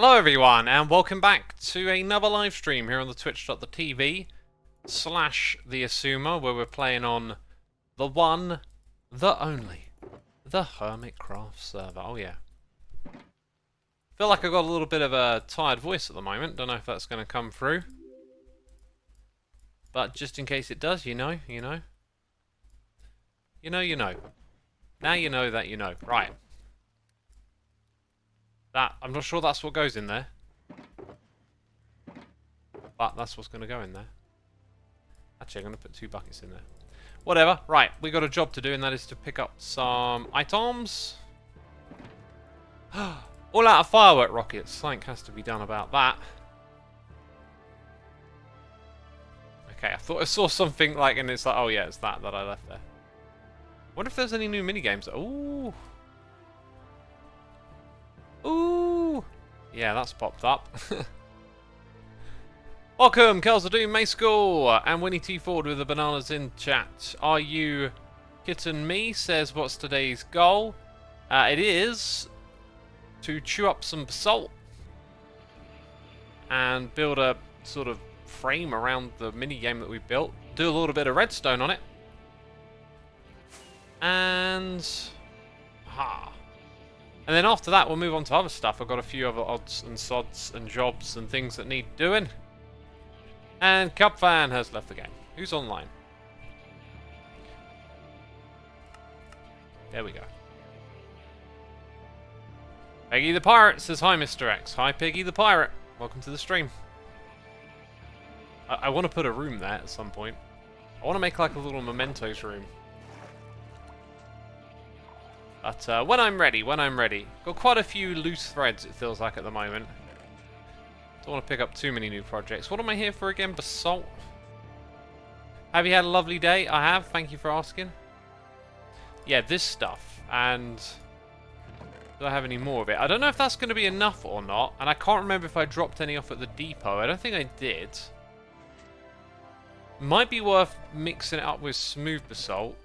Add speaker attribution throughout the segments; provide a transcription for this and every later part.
Speaker 1: Hello everyone, and welcome back to another live stream here on the twitch.tv/the Xisuma, where we're playing on the one, the only, the Hermitcraft server. Oh yeah. Feel like I've got a little bit of a tired voice at the moment, don't know if that's going to come through. But just in case it does, you know. Now you know that you know. Right. I'm not sure that's what goes in there. But that's what's going to go in there. Actually, I'm going to put 2 buckets in there. Whatever. Right, we got a job to do, and that is to pick up some items. All out of firework rockets. Something has to be done about that. Okay, I thought I saw something like, and it's like, oh yeah, it's that I left there. Wonder if there's any new minigames. Ooh. Ooh. Yeah, that's popped up. Welcome, Kells of Doom, May School, and Winnie T. Ford with the bananas in chat. Are you kitten me? Says, what's today's goal? It is to chew up some basalt and build a sort of frame around the mini game that we built. Do a little bit of redstone on it. And and then after that, we'll move on to other stuff. I've got a few other odds and sods and jobs and things that need doing. And Cupfan has left the game. Who's online? There we go. Peggy the Pirate says, hi, Mr. X. Hi, Peggy the Pirate. Welcome to the stream. I want to put a room there at some point. I want to make like a little mementos room. But when I'm ready. Got quite a few loose threads, it feels like, at the moment. Don't want to pick up too many new projects. What am I here for again? Basalt? Have you had a lovely day? I have. Thank you for asking. Yeah, this stuff. And do I have any more of it? I don't know if that's going to be enough or not. And I can't remember if I dropped any off at the depot. I don't think I did. Might be worth mixing it up with smooth basalt.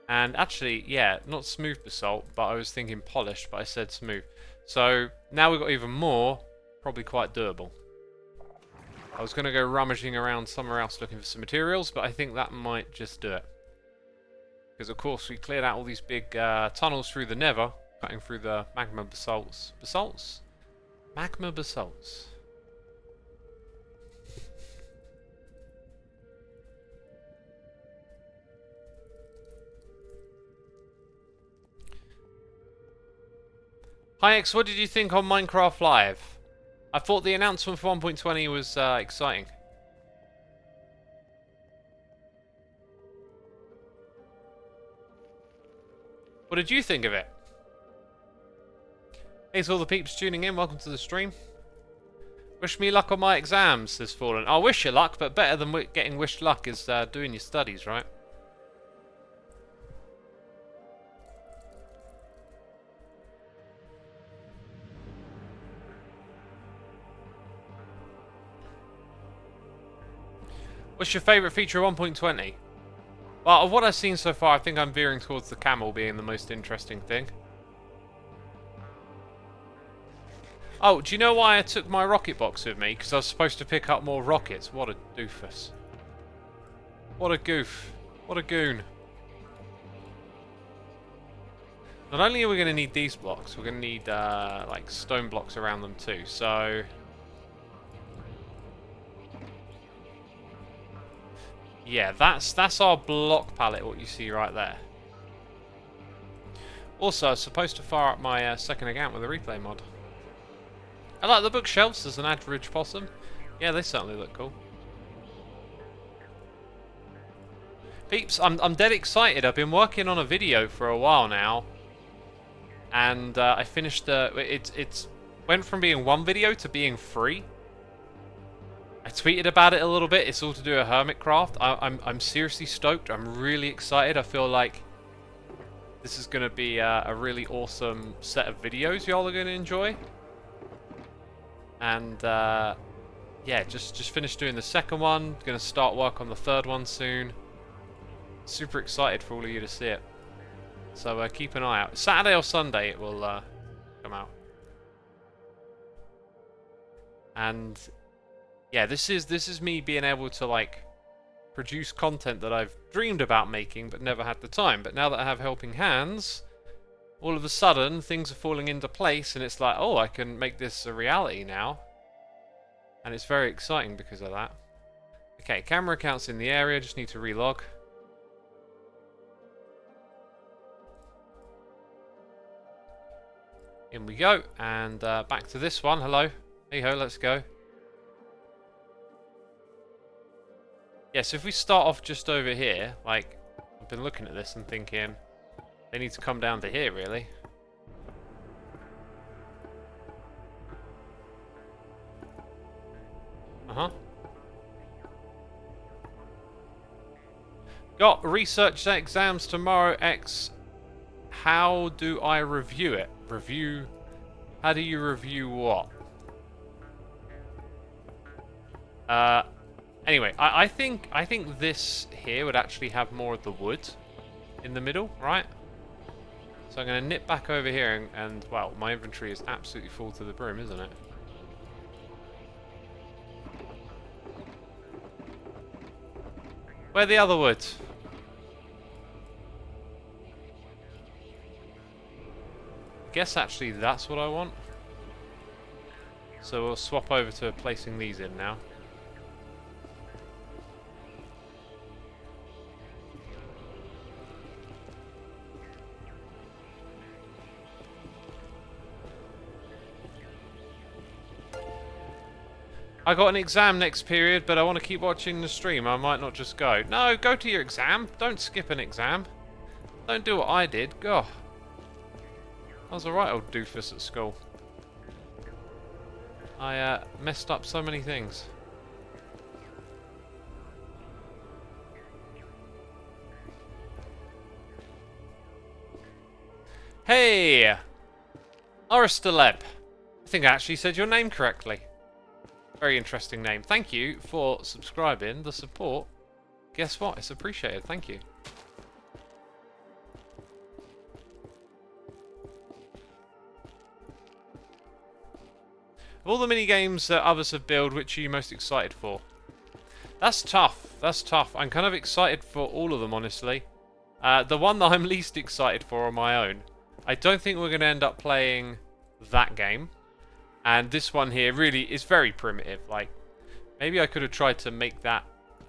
Speaker 1: And actually, yeah, not smooth basalt, but I was thinking polished, but I said smooth. So now we've got even more. Probably quite doable. I was going to go rummaging around somewhere else looking for some materials, but I think that might just do it. Because of course we cleared out all these big tunnels through the Nether, cutting through the magma basalts. Basalts? Magma basalts. Hi X, what did you think on Minecraft Live? I thought the announcement for 1.20 was exciting. What did you think of it? Hey to all the peeps tuning in, welcome to the stream. Wish me luck on my exams, says Fallen. I wish you luck, but better than getting wished luck is doing your studies, right? What's your favourite feature of 1.20? Well, of what I've seen so far, I think I'm veering towards the camel being the most interesting thing. Oh, do you know why I took my rocket box with me? Because I was supposed to pick up more rockets. What a doofus. What a goof. What a goon. Not only are we going to need these blocks, we're going to need like stone blocks around them too. So yeah, that's our block palette, what you see right there. Also, I was supposed to fire up my second account with a replay mod. I like the bookshelves as an average possum. Yeah, they certainly look cool. Peeps, I'm dead excited. I've been working on a video for a while now. And I finished it went from being 1 video to being 3. I tweeted about it a little bit. It's all to do with Hermitcraft. I'm seriously stoked. I'm really excited. I feel like this is going to be a really awesome set of videos y'all are going to enjoy. And yeah, just finished doing the second one. Going to start work on the third one soon. Super excited for all of you to see it. So keep an eye out. Saturday or Sunday it will come out. And yeah, this is me being able to like produce content that I've dreamed about making but never had the time. But now that I have helping hands, all of a sudden things are falling into place, and it's like, oh, I can make this a reality now. And it's very exciting because of that. Okay, camera accounts in the area, just need to relog. In we go, and back to this one. Hello. Hey ho, let's go. Yeah, so if we start off just over here, like, I've been looking at this and thinking, they need to come down to here, really. Uh-huh. Got research exams tomorrow, X. How do I review it? Review... How do you review what? Anyway, I think this here would actually have more of the wood in the middle, right? So I'm going to nip back over here and well, my inventory is absolutely full to the brim, isn't it? Where the other wood? I guess actually that's what I want. So we'll swap over to placing these in now. I got an exam next period, but I want to keep watching the stream. I might not just go. No, go to your exam. Don't skip an exam. Don't do what I did. God. I was a right old doofus at school. I messed up so many things. Hey! Aristaleb. I think I actually said your name correctly. Very interesting name. Thank you for subscribing. The support. Guess what? It's appreciated. Thank you. Of all the mini games that others have built, which are you most excited for? That's tough. That's tough. I'm kind of excited for all of them, honestly. The one that I'm least excited for on my own. I don't think we're going to end up playing that game. And this one here really is very primitive. Like, maybe I could have tried to make that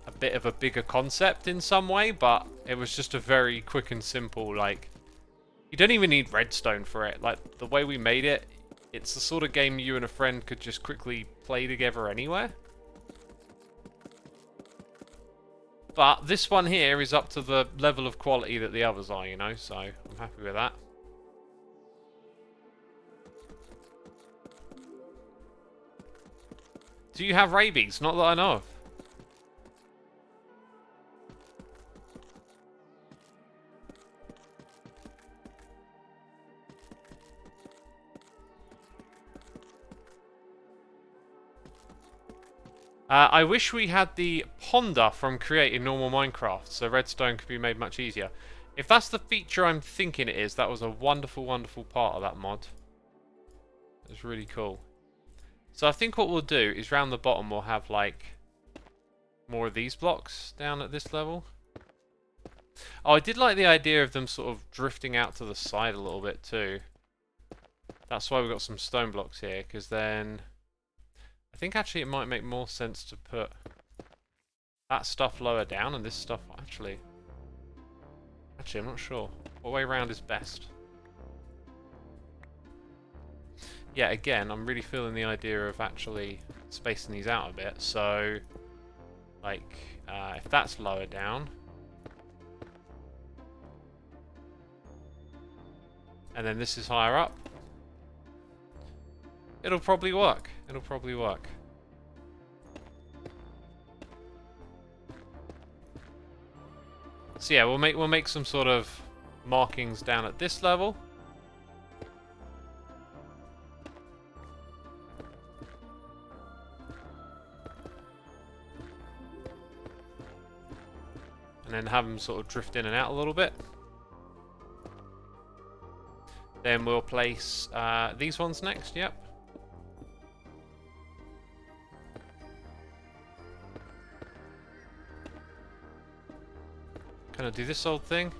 Speaker 1: a bit of a bigger concept in some way, but it was just a very quick and simple, like, you don't even need redstone for it. Like, the way we made it, it's the sort of game you and a friend could just quickly play together anywhere. But this one here is up to the level of quality that the others are, you know, so I'm happy with that. Do you have rabies? Not that I know of. I wish we had the ponder from creating normal Minecraft, so redstone could be made much easier. If that's the feature I'm thinking it is, that was a wonderful, wonderful part of that mod. It's really cool. So I think what we'll do is round the bottom we'll have like more of these blocks down at this level. Oh, I did like the idea of them sort of drifting out to the side a little bit too. That's why we've got some stone blocks here, because then I think actually it might make more sense to put that stuff lower down and this stuff actually I'm not sure. What way round is best? Yeah, again, I'm really feeling the idea of actually spacing these out a bit. So, like, if that's lower down, and then this is higher up, it'll probably work. It'll probably work. So yeah, we'll make some sort of markings down at this level. And then have them sort of drift in and out a little bit. Then we'll place these ones next, yep. Can I do this old thing?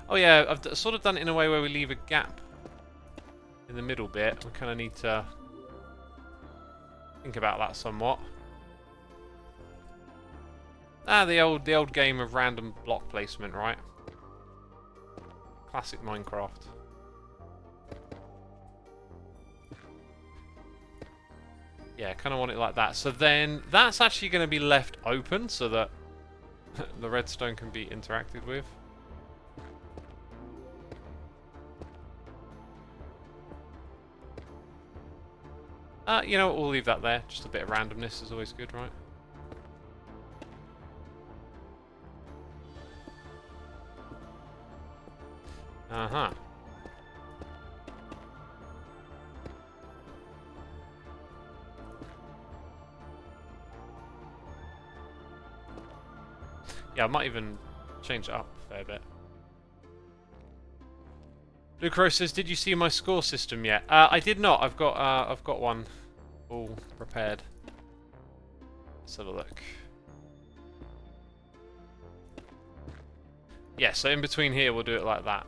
Speaker 1: Oh yeah, I've sort of done it in a way where we leave a gap in the middle bit. We kind of need to think about that somewhat. Ah, the old game of random block placement, right? Classic Minecraft. Yeah, kind of want it like that. So then that's actually going to be left open so that the redstone can be interacted with. You know what, we'll leave that there. Just a bit of randomness is always good, right? Uh-huh. Yeah, I might even change it up a fair bit. Luke Rose says, "Did you see my score system yet?" I did not. I've got one all prepared. Let's have a look. Yeah, so in between here we'll do it like that.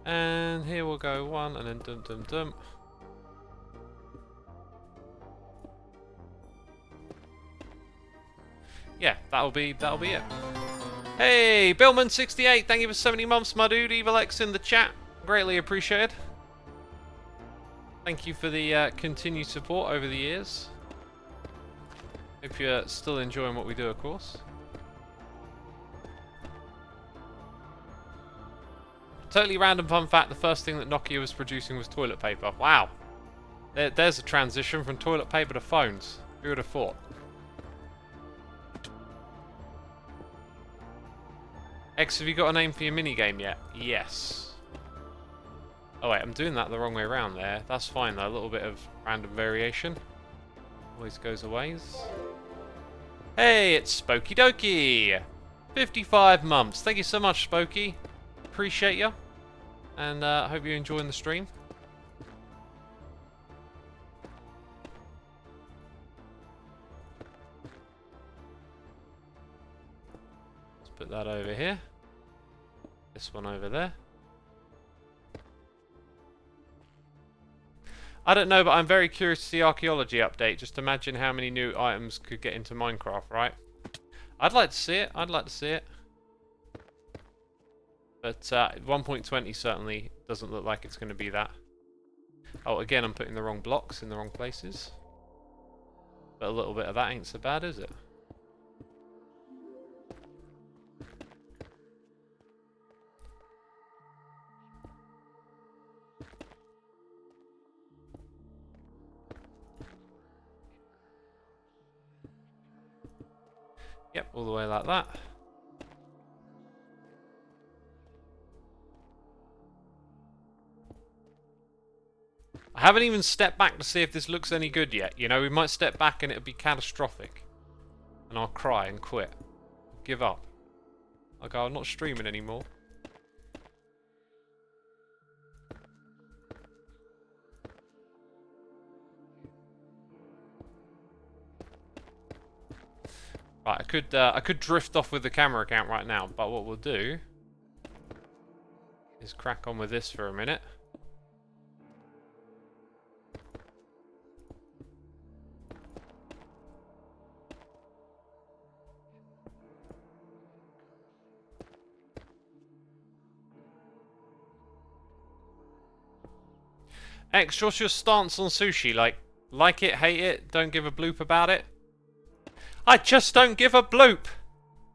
Speaker 1: And here we'll go one, and then dum dum dum. Yeah, that'll be it. Hey, Billman68, thank you for 70 months, my dude. Evil X in the chat, greatly appreciated. Thank you for the continued support over the years. Hope you're still enjoying what we do, of course. Totally random fun fact, the first thing that Nokia was producing was toilet paper. Wow. There's a transition from toilet paper to phones. Who would have thought? X, have you got a name for your minigame yet? Yes. Oh wait, I'm doing that the wrong way around there. That's fine though, a little bit of random variation. Always goes a ways. Hey, it's Spooky Dokie! 55 months. Thank you so much, Spooky. Appreciate you. And hope you're enjoying the stream. Let's put that over here. This one over there. I don't know, but I'm very curious to see archaeology update. Just imagine how many new items could get into Minecraft, right? I'd like to see it. I'd like to see it. But 1.20 certainly doesn't look like it's going to be that. Oh, again, I'm putting the wrong blocks in the wrong places. But a little bit of that ain't so bad, is it? Yep, all the way like that. I haven't even stepped back to see if this looks any good yet. You know, we might step back and it'll be catastrophic. And I'll cry and quit. Give up. I'll go, I'm not streaming anymore. Right, I could drift off with the camera account right now, but what we'll do is crack on with this for a minute. X, what's your stance on sushi? Like it, hate it, don't give a bloop about it? I just don't give a bloop!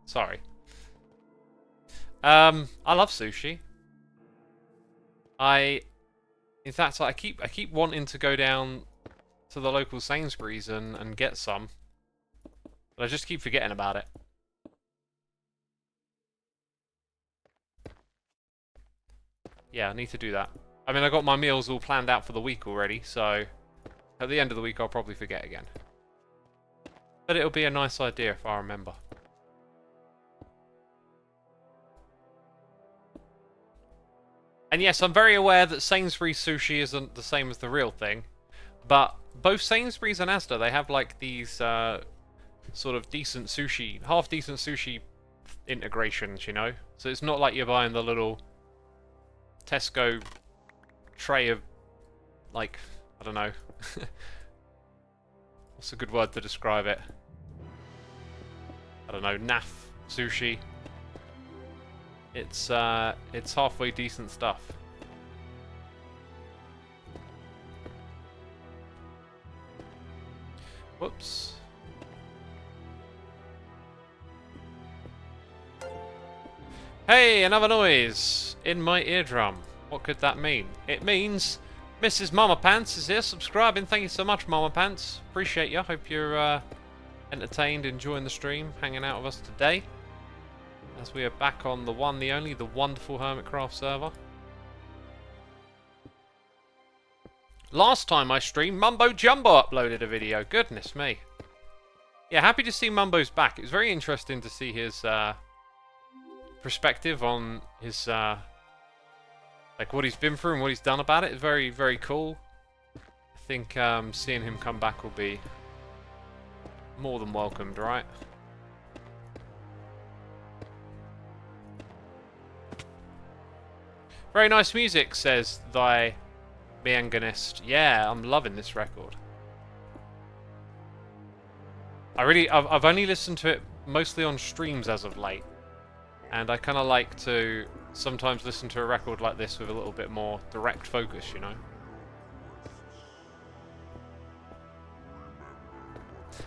Speaker 1: Sorry. I love sushi. In fact, I keep wanting to go down to the local Sainsbury's and get some. But I just keep forgetting about it. Yeah, I need to do that. I mean, I got my meals all planned out for the week already, so at the end of the week I'll probably forget again. But it'll be a nice idea if I remember. And yes, I'm very aware that Sainsbury's sushi isn't the same as the real thing, but both Sainsbury's and Asda, they have like these sort of decent sushi, half-decent sushi integrations, you know? So it's not like you're buying the little Tesco tray of, like, I don't know. What's a good word to describe it? I don't know, naff sushi. It's halfway decent stuff. Whoops. Hey, another noise in my eardrum. What could that mean? It means Mrs. Mama Pants is here subscribing. Thank you so much, Mama Pants. Appreciate you. Hope you're entertained, enjoying the stream, hanging out with us today. As we are back on the one, the only, the wonderful Hermitcraft server. Last time I streamed, Mumbo Jumbo uploaded a video. Goodness me. Yeah, happy to see Mumbo's back. It was very interesting to see his perspective on his like what he's been through and what he's done about it. It's very, very cool. I think seeing him come back will be more than welcomed, right? Very nice music, says thy Bianganist. Yeah, I'm loving this record. I've only listened to it mostly on streams as of late. And I kind of like to sometimes listen to a record like this with a little bit more direct focus, you know?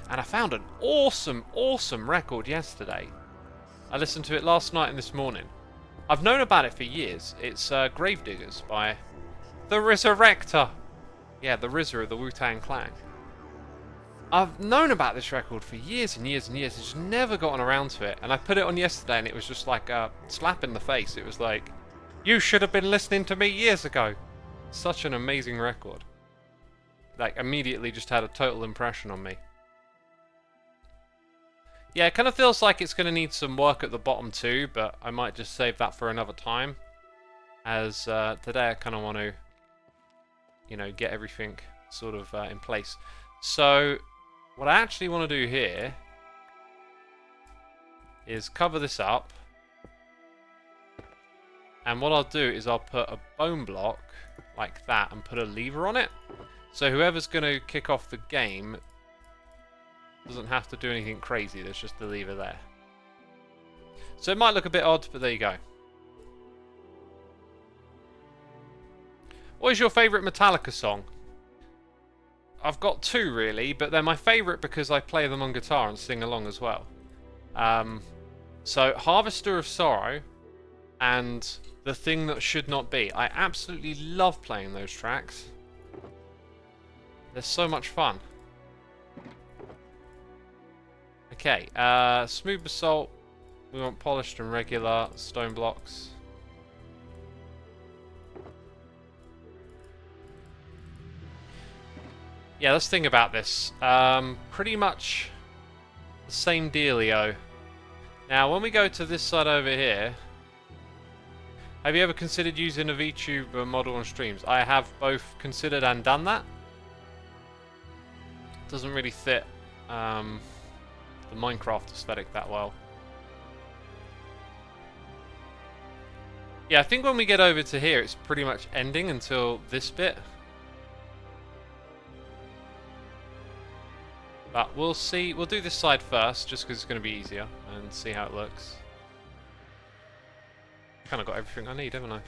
Speaker 1: And I found an awesome, awesome record yesterday. I listened to it last night and this morning. I've known about it for years. It's Gravediggers by the Resurrector. Yeah, the RZA of the Wu-Tang Clan. I've known about this record for years and years and years. I've just never gotten around to it. And I put it on yesterday and it was just like a slap in the face. It was like, you should have been listening to me years ago. Such an amazing record. Like, immediately just had a total impression on me. Yeah, it kind of feels like it's going to need some work at the bottom too, but I might just save that for another time. As today I kind of want to, you know, get everything sort of in place. So, what I actually want to do here is cover this up. And what I'll do is I'll put a bone block like that and put a lever on it. So whoever's going to kick off the game doesn't have to do anything crazy, there's just a lever there. So it might look a bit odd, but there you go. What is your favourite Metallica song? I've got two really, but they're my favourite because I play them on guitar and sing along as well. So Harvester of Sorrow and The Thing That Should Not Be. I absolutely love playing those tracks. They're so much fun. Okay, smooth basalt. We want polished and regular stone blocks. Yeah, let's think about this. Pretty much the same dealio. Now, when we go to this side over here, have you ever considered using a VTuber model on streams? I have both considered and done that. It doesn't really fit the Minecraft aesthetic that well. Yeah, I think when we get over to here, it's pretty much ending until this bit. But we'll see. We'll do this side first, just because it's going to be easier, and see how it looks. Kind of got everything I need, haven't I?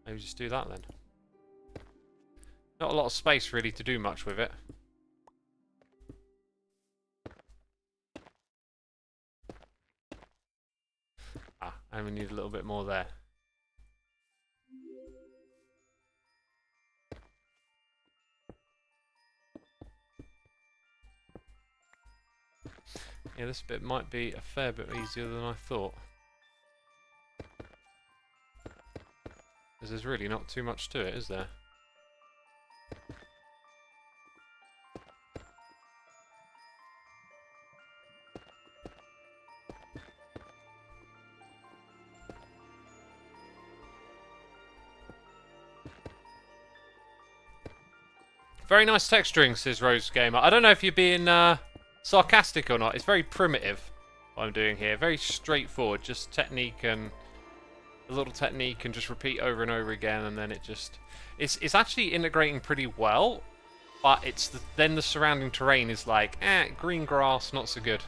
Speaker 1: Maybe just do that then. Not a lot of space really to do much with it. Ah, and we need a little bit more there. Yeah, this bit might be a fair bit easier than I thought. Because there's really not too much to it, is there? Very nice texturing, says Rose Gamer. I don't know if you're being sarcastic or not. It's very primitive, what I'm doing here. Very straightforward, just technique and a little technique and just repeat over and over again, and then it just... It's actually integrating pretty well, but then the surrounding terrain is like, green grass, not so good.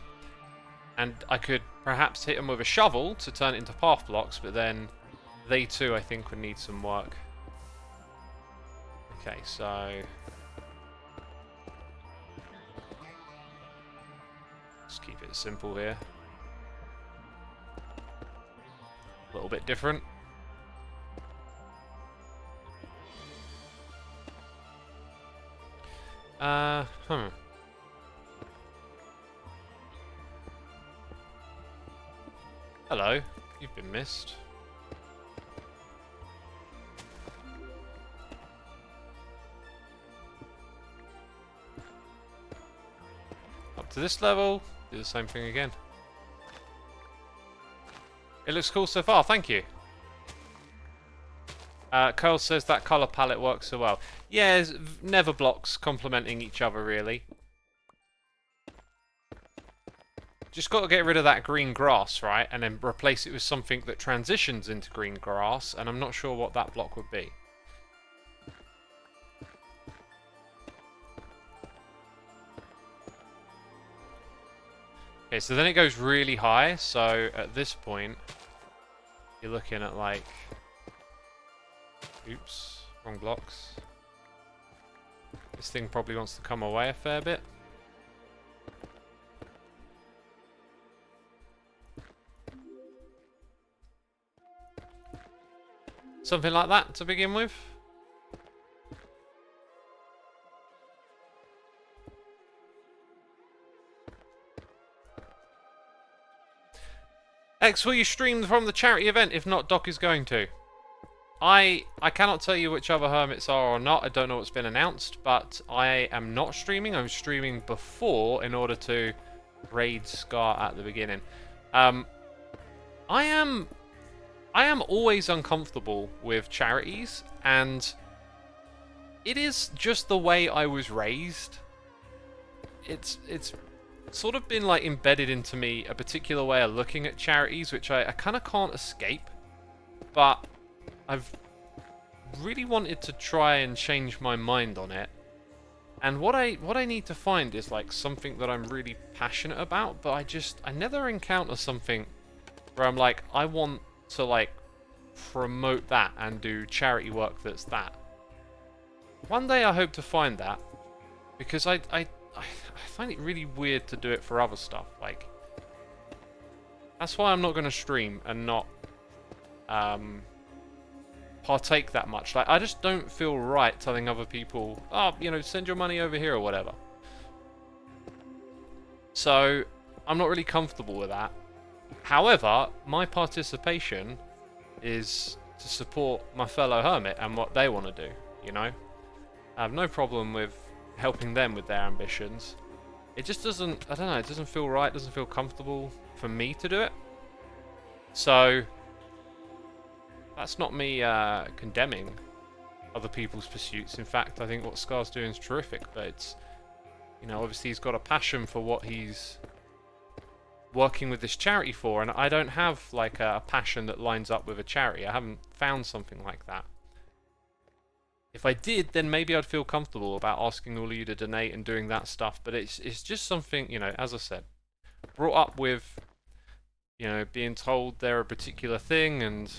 Speaker 1: And I could perhaps hit them with a shovel to turn it into path blocks, but then they too, I think, would need some work. Okay, so... Just keep it simple here. A little bit different. Hello, you've been missed. Up to this level, do the same thing again. It looks cool so far, thank you. Curl says that colour palette works so well. Yeah, never blocks complementing each other, really. Just got to get rid of that green grass, right? And then replace it with something that transitions into green grass, and I'm not sure what that block would be. Okay, so then it goes really high, so at this point, you're looking at like... Oops, wrong blocks. This thing probably wants to come away a fair bit. Something like that to begin with. X, will you stream from the charity event? If not, Doc is going to. I cannot tell you which other hermits are or not. I don't know what's been announced, but I am not streaming. I'm streaming before in order to raid Scar at the beginning. I am always uncomfortable with charities, and it is just the way I was raised. It's sort of been like embedded into me, a particular way of looking at charities, which I kind of can't escape. But I've really wanted to try and change my mind on it. And what I need to find is like something that I'm really passionate about, but I never encounter something where I'm like, I want to like promote that and do charity work that's that. One day I hope to find that, because I find it really weird to do it for other stuff. Like, that's why I'm not going to stream and not partake that much. Like, I just don't feel right telling other people, oh, you know, send your money over here or whatever. So I'm not really comfortable with that. However, my participation is to support my fellow hermit and what they want to do, you know? I have no problem with helping them with their ambitions. It just doesn't, I don't know, it doesn't feel right, doesn't feel comfortable for me to do it. So that's not me condemning other people's pursuits. In fact, I think what Scar's doing is terrific, but it's, you know, obviously he's got a passion for what he's working with this charity for, and I don't have like a passion that lines up with a charity. I haven't found something like that. If I did, then maybe I'd feel comfortable about asking all of you to donate and doing that stuff, but it's just something, you know, as I said, brought up with, you know, being told they're a particular thing and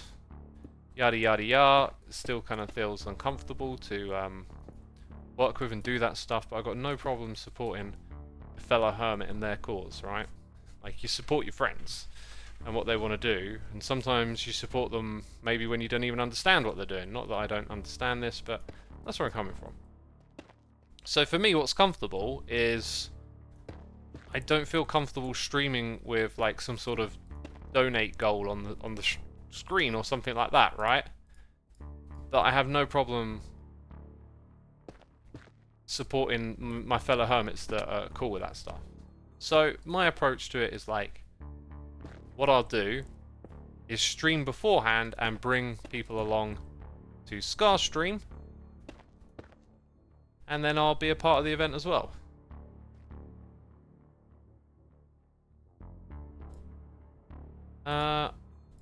Speaker 1: yada yada yada. It still kind of feels uncomfortable to work with and do that stuff, but I've got no problem supporting a fellow hermit in their cause, right? Like, you support your friends and what they want to do, and sometimes you support them maybe when you don't even understand what they're doing. Not that I don't understand this, but that's where I'm coming from. So for me, what's comfortable is I don't feel comfortable streaming with like some sort of donate goal on the screen or something like that, right? But I have no problem supporting my fellow hermits that are cool with that stuff. So my approach to it is like, what I'll do is stream beforehand and bring people along to Scar stream, and then I'll be a part of the event as well.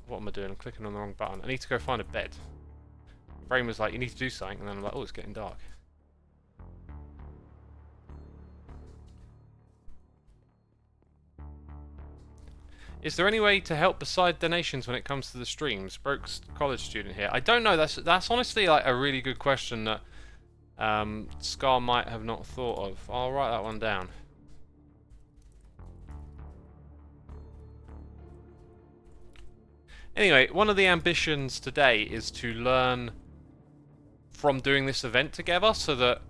Speaker 1: What am I doing? I'm clicking on the wrong button. I need to go find a bed. Brain was like, you need to do something, and then I'm like, oh, it's getting dark. Is there any way to help beside donations when it comes to the streams? Broke's college student here. I don't know. That's honestly like a really good question that Scar might have not thought of. I'll write that one down. Anyway, one of the ambitions today is to learn from doing this event together, so that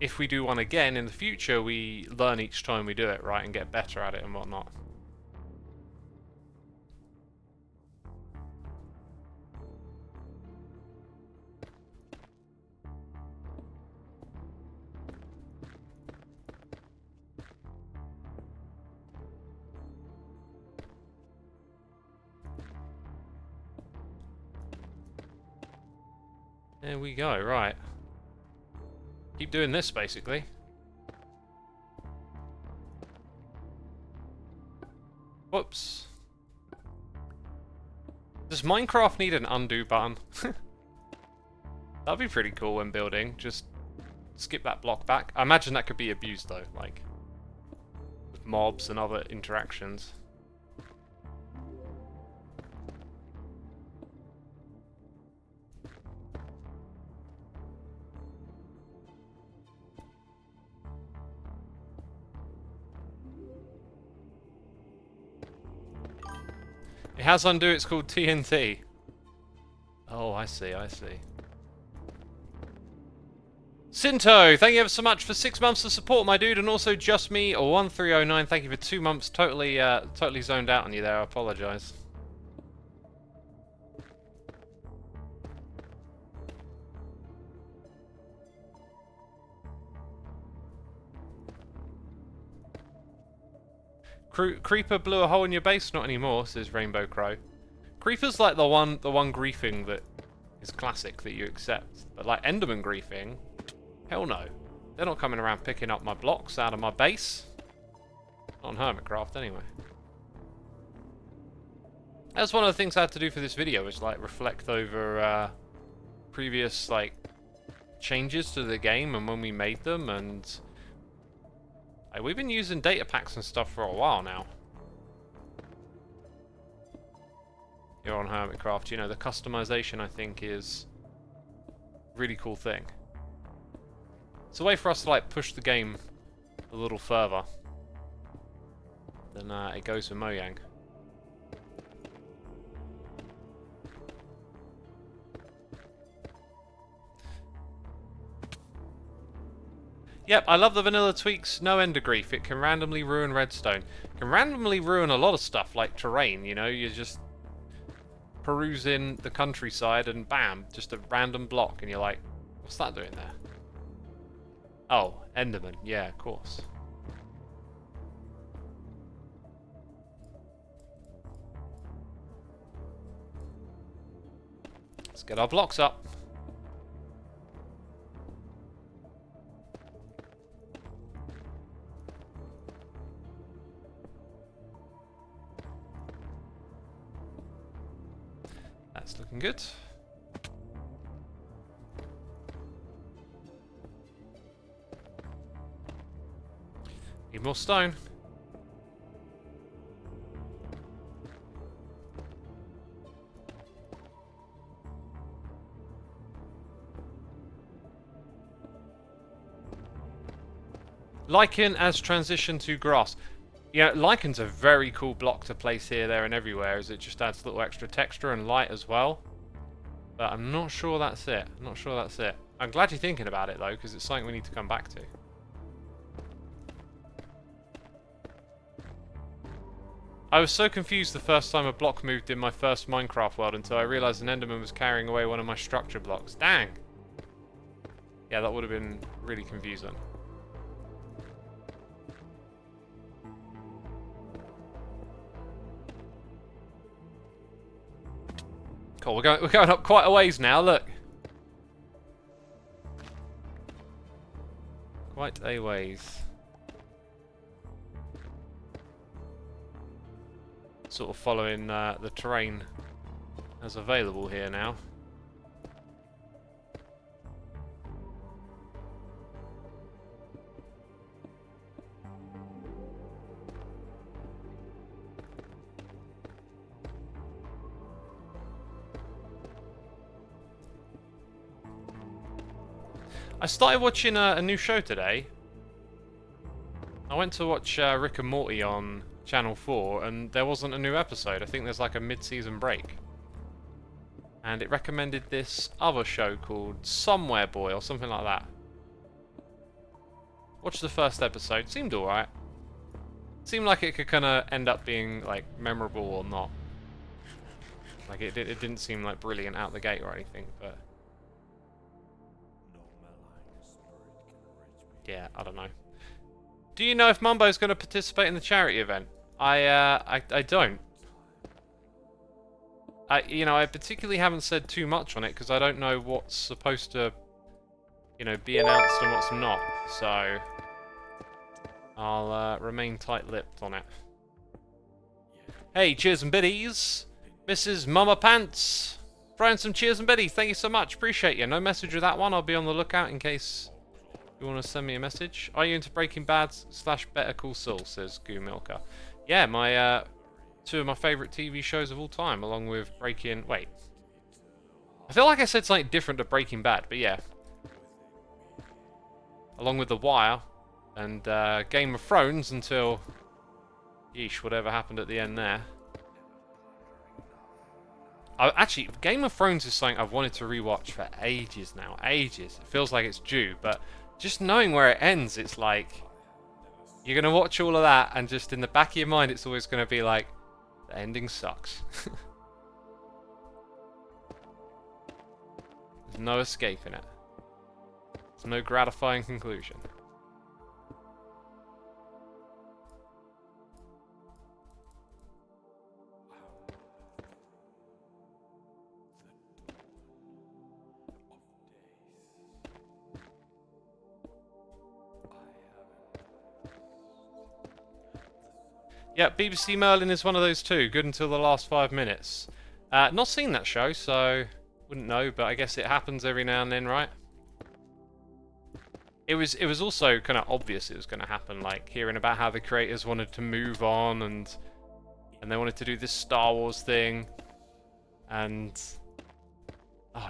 Speaker 1: if we do one again in the future, we learn each time we do it, right, and get better at it and whatnot. There we go, right. Keep doing this, basically. Whoops. Does Minecraft need an undo button? That'd be pretty cool when building. Just skip that block back. I imagine that could be abused, though, like with mobs and other interactions. It has undo, it's called TNT. Oh, I see, I see. Sinto, thank you ever so much for 6 months of support, my dude, and also Just Me, or 1309, thank you for 2 months. Totally zoned out on you there, I apologise. Creeper blew a hole in your base? Not anymore, says Rainbow Crow. Creeper's like the one griefing that is classic that you accept. But like Enderman griefing, hell no. They're not coming around picking up my blocks out of my base. Not on Hermitcraft anyway. That's one of the things I had to do for this video, is like reflect over previous like changes to the game and when we made them, and we've been using data packs and stuff for a while now. Here on Hermitcraft, you know, the customization I think is a really cool thing. It's a way for us to like push the game a little further than it goes with Mojang. Yep, I love the vanilla tweaks, no ender grief. It can randomly ruin redstone. It can randomly ruin a lot of stuff, like terrain, you know? You're just perusing the countryside and bam, just a random block, and you're like, what's that doing there? Oh, Enderman. Yeah, of course. Let's get our blocks up. That's looking good. Need more stone. Lichen as transition to grass. Yeah, Lichen's a very cool block to place here, there, and everywhere, as it just adds a little extra texture and light as well. But I'm not sure that's it. I'm not sure that's it. I'm glad you're thinking about it, though, because it's something we need to come back to. I was so confused the first time a block moved in my first Minecraft world until I realised an Enderman was carrying away one of my structure blocks. Dang! Yeah, that would have been really confusing. Cool, we're going up quite a ways now, look. Quite a ways. Sort of following the terrain as available here now. I started watching a new show today. I went to watch Rick and Morty on Channel 4 and there wasn't a new episode. I think there's like a mid-season break. And it recommended this other show called Somewhere Boy or something like that. Watched the first episode. Seemed alright. Seemed like it could kind of end up being like memorable or not. Like it didn't seem like brilliant out the gate or anything, but... yeah, I don't know. Do you know if Mumbo's going to participate in the charity event? I don't. I particularly haven't said too much on it because I don't know what's supposed to, be announced and what's not. So I'll remain tight-lipped on it. Hey, cheers and biddies, Mrs. Mama Pants, throwing some cheers and biddies. Thank you so much. Appreciate you. No message with that one. I'll be on the lookout in case you want to send me a message. Are you into Breaking Bad / Better Call Saul, says Goo Milker. Yeah, my two of my favourite TV shows of all time, along with Breaking... wait. I feel like I said something different to Breaking Bad, but yeah. Along with The Wire and Game of Thrones until... yeesh, whatever happened at the end there. Actually, Game of Thrones is something I've wanted to rewatch for ages now. Ages. It feels like it's due, but... just knowing where it ends, it's like... you're going to watch all of that, and just in the back of your mind, it's always going to be like... the ending sucks. There's no escaping it. There's no gratifying conclusion. Yeah, BBC Merlin is one of those too. Good until the last 5 minutes. Not seen that show, so wouldn't know. But I guess it happens every now and then, right? It was also kind of obvious it was going to happen. Like hearing about how the creators wanted to move on and they wanted to do this Star Wars thing, and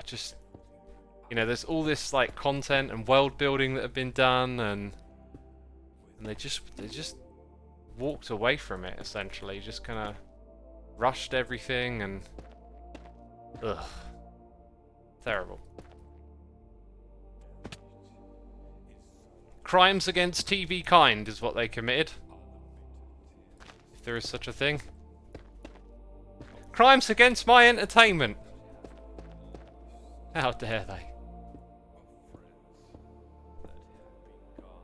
Speaker 1: just there's all this like content and world building that have been done, and they just walked away from it, essentially. Just kind of rushed everything, and ugh, terrible. Crimes against TV kind is what they committed, if there is such a thing. Crimes against my entertainment. How dare they?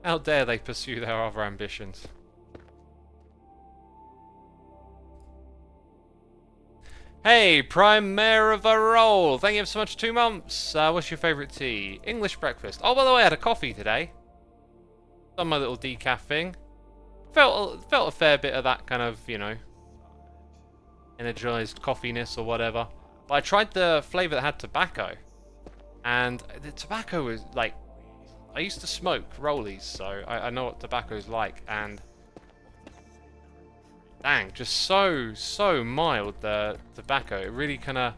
Speaker 1: How dare they pursue their other ambitions? Hey, Prime Mayor of a Roll. Thank you so much for 2 months. What's your favourite tea? English breakfast. Oh, by the way, I had a coffee today. Done my little decaf thing. Felt a fair bit of that kind of, energized coffeeness or whatever. But I tried the flavour that had tobacco. And the tobacco was like... I used to smoke rollies, so I know what tobacco is like. And... dang, just so mild, the tobacco. It really kind of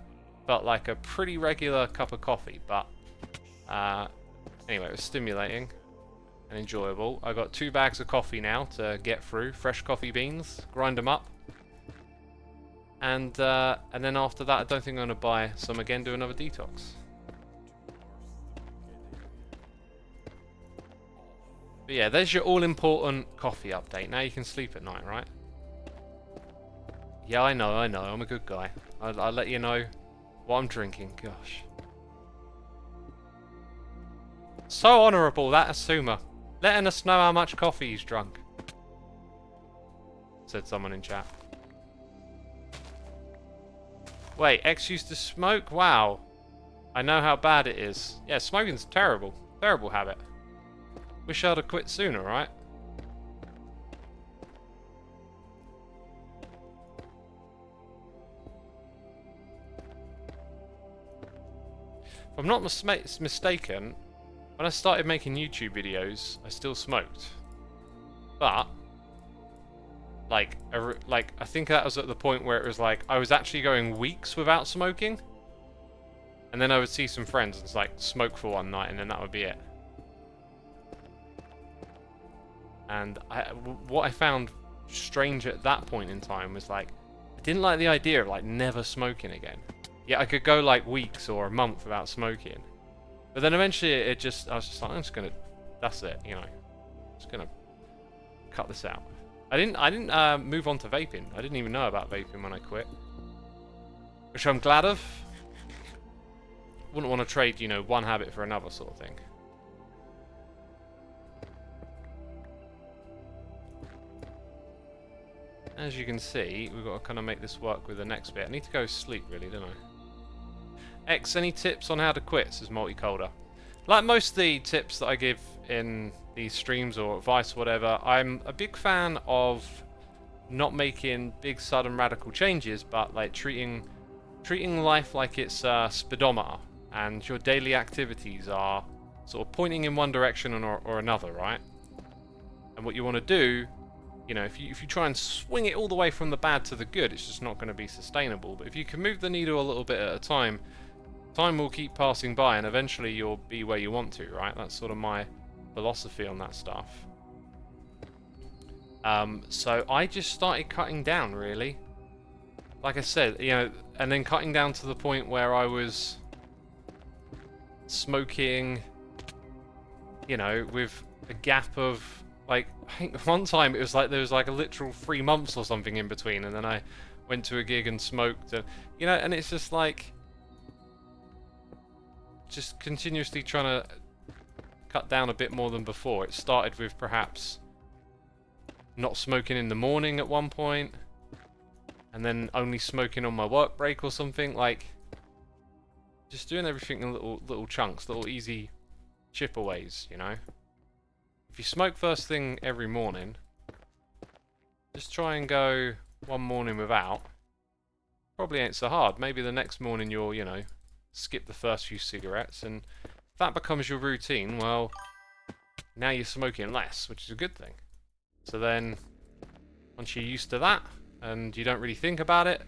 Speaker 1: felt like a pretty regular cup of coffee, but anyway, it was stimulating and enjoyable. I got 2 bags of coffee now to get through, fresh coffee beans, grind them up, and then after that, I don't think I'm going to buy some again, do another detox. But yeah, there's your all-important coffee update. Now you can sleep at night, right? Yeah, I know. I'm a good guy. I'll let you know what I'm drinking. Gosh. So honourable, that Xisuma. Letting us know how much coffee he's drunk. Said someone in chat. Wait, X used to smoke? Wow. I know how bad it is. Yeah, smoking's terrible. Terrible habit. Wish I'd have quit sooner, right? If I'm not mistaken, when I started making YouTube videos, I still smoked. But like I think that was at the point where it was like I was actually going weeks without smoking, and then I would see some friends and it's like smoke for one night and then that would be it. And what I found strange at that point in time was like I didn't like the idea of like never smoking again. Yeah, I could go like weeks or a month without smoking, but then eventually I was just like, I'm just gonna, that's it, you know, just gonna cut this out. I didn't move on to vaping. I didn't even know about vaping when I quit, which I'm glad of. Wouldn't want to trade, you know, one habit for another sort of thing. As you can see, we've got to kind of make this work with the next bit. I need to go sleep, really, don't I? X, any tips on how to quit, says Multicolder. Like most of the tips that I give in these streams or advice or whatever, I'm a big fan of not making big, sudden, radical changes, but like treating life like it's a speedometer, and your daily activities are sort of pointing in one direction or another, right? And what you want to do, you know, if you try and swing it all the way from the bad to the good, it's just not going to be sustainable. But if you can move the needle a little bit at a time, time will keep passing by and eventually you'll be where you want to, right? That's sort of my philosophy on that stuff. So I just started cutting down, really. Like I said, you know, and then cutting down to the point where I was smoking, you know, with a gap of, like, I think one time it was like there was like a literal 3 months or something in between, and then I went to a gig and smoked, and, you know, and it's just like, just continuously trying to cut down a bit more than before. It started with perhaps not smoking in the morning at one point, and then only smoking on my work break or something, like, just doing everything in little chunks, little easy chip-aways, you know? If you smoke first thing every morning, just try and go one morning without. Probably ain't so hard. Maybe the next morning you'll, you know, skip the first few cigarettes, and if that becomes your routine, well, now you're smoking less, which is a good thing. So then, once you're used to that, and you don't really think about it,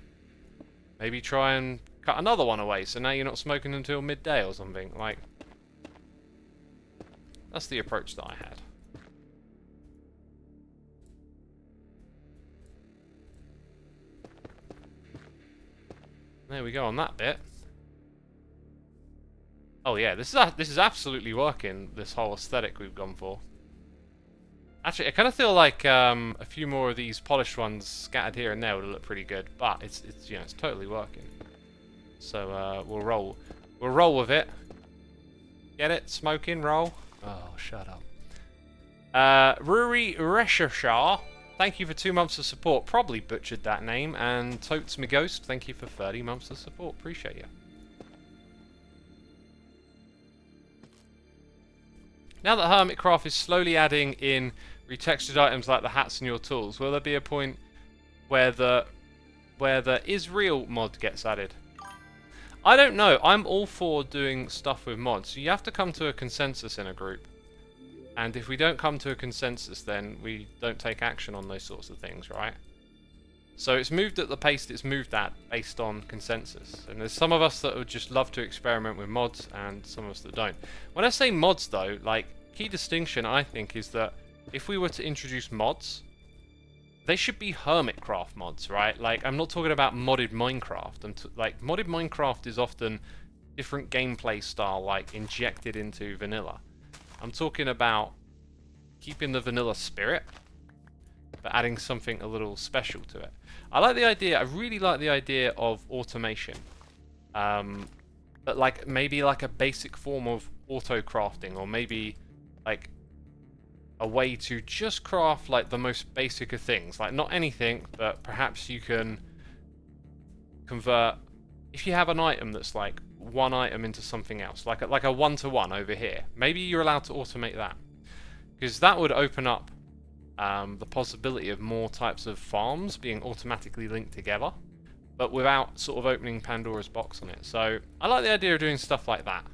Speaker 1: maybe try and cut another one away, so now you're not smoking until midday or something. Like, that's the approach that I had. There we go on that bit. Oh yeah, this is absolutely working, this whole aesthetic we've gone for. Actually, I kind of feel like a few more of these polished ones scattered here and there would look pretty good, but it's you know, it's totally working. So we'll roll with it. Get it? Smoking roll. Oh, shut up. Ruri Reshashar, thank you for 2 months of support. Probably butchered that name. And Totes Me Ghost, thank you for 30 months of support. Appreciate you. Now that Hermitcraft is slowly adding in retextured items like the hats and your tools, will there be a point where the is real mod gets added? I don't know. I'm all for doing stuff with mods. You have to come to a consensus in a group. And if we don't come to a consensus, then we don't take action on those sorts of things, right? So it's moved at the pace it's moved at based on consensus. And there's some of us that would just love to experiment with mods and some of us that don't. When I say mods though, like, key distinction I think is that if we were to introduce mods, they should be Hermitcraft mods, right? Like, I'm not talking about modded Minecraft. Like, modded Minecraft is often different gameplay style, like, injected into vanilla. I'm talking about keeping the vanilla spirit, but adding something a little special to it. I like the idea, I really like the idea of automation. But like maybe like a basic form of auto crafting, or maybe like a way to just craft like the most basic of things. Like not anything, but perhaps you can convert, if you have an item that's like one item into something else, like a one-to-one over here, maybe you're allowed to automate that, because that would open up the possibility of more types of farms being automatically linked together, but without sort of opening Pandora's box on it. So I like the idea of doing stuff like that.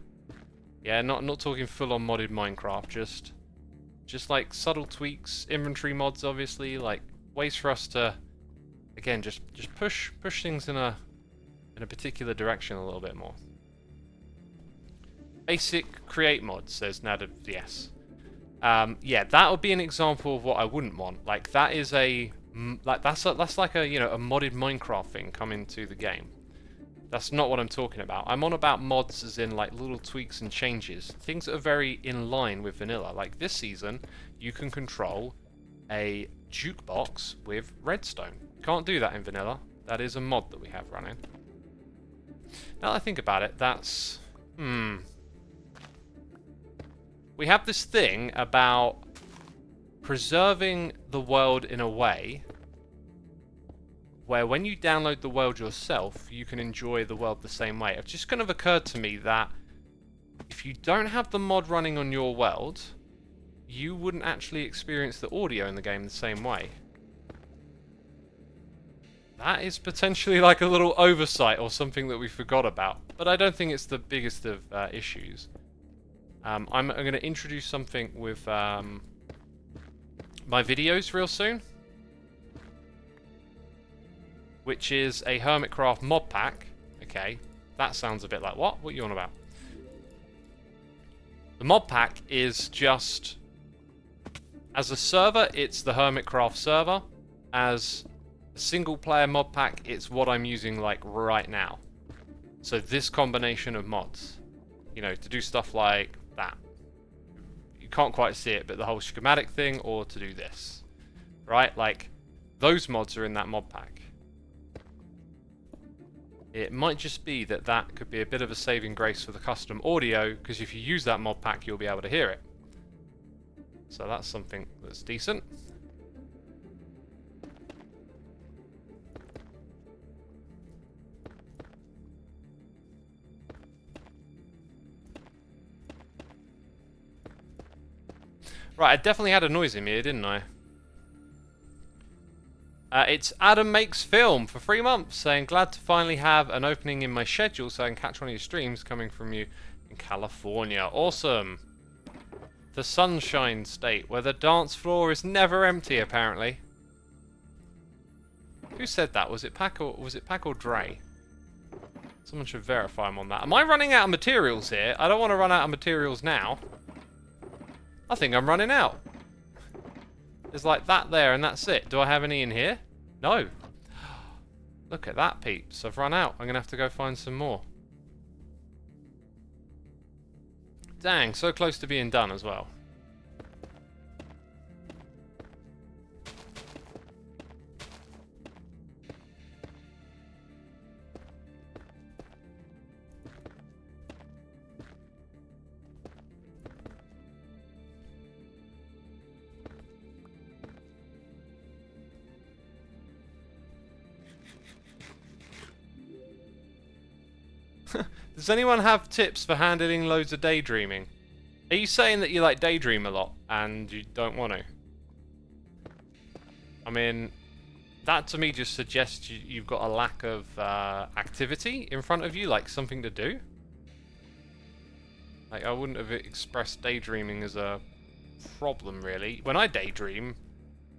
Speaker 1: Yeah, not talking full-on modded Minecraft, just like subtle tweaks, inventory mods, obviously, like ways for us to, again, just push things in a particular direction a little bit more. Basic create mods, says Nadab, yes. Yeah, that would be an example of what I wouldn't want. Like that is that's like a, you know, a modded Minecraft thing coming to the game. That's not what I'm talking about. I'm on about mods as in like little tweaks and changes, things that are very in line with vanilla. Like this season, you can control a jukebox with redstone. Can't do that in vanilla. That is a mod that we have running. Now that I think about it, that's we have this thing about preserving the world in a way where when you download the world yourself, you can enjoy the world the same way. It's just kind of occurred to me that if you don't have the mod running on your world, you wouldn't actually experience the audio in the game the same way. That is potentially like a little oversight or something that we forgot about, but I don't think it's the biggest of issues. I'm going to introduce something with my videos real soon, which is a Hermitcraft Mob Pack. Okay, that sounds a bit like what? What are you on about? The Mob Pack is just, as a server, it's the Hermitcraft server. As a single player mod pack, it's what I'm using like right now. So this combination of mods, you know, to do stuff like that. You can't quite see it, but the whole schematic thing, or to do this, right? Like those mods are in that mod pack. It might just be that that could be a bit of a saving grace for the custom audio, because if you use that mod pack, you'll be able to hear it. So that's something that's decent. Right, I definitely had a noise in here, didn't I? It's Adam Makes Film for 3 months, saying, glad to finally have an opening in my schedule so I can catch one of your streams coming from you in California. Awesome. The Sunshine State, where the dance floor is never empty, apparently. Who said that? Was it Pack or Dre? Someone should verify I'm on that. Am I running out of materials here? I don't want to run out of materials now. I think I'm running out. There's like that there and that's it. Do I have any in here? No. Look at that, peeps. I've run out. I'm going to have to go find some more. Dang, so close to being done as well. Does anyone have tips for handling loads of daydreaming? Are you saying that you like daydream a lot and you don't want to? I mean, that to me just suggests you've got a lack of activity in front of you, like something to do. Like, I wouldn't have expressed daydreaming as a problem, really. When I daydream,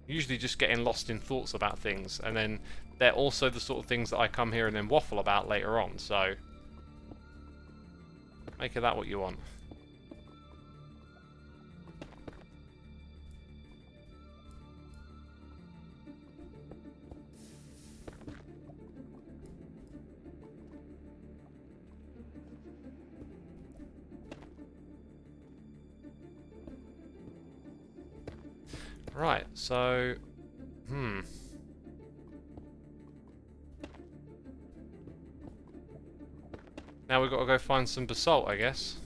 Speaker 1: I'm usually just getting lost in thoughts about things, and then they're also the sort of things that I come here and then waffle about later on, so make of that what you want. Right, so Now we've got to go find some basalt, I guess.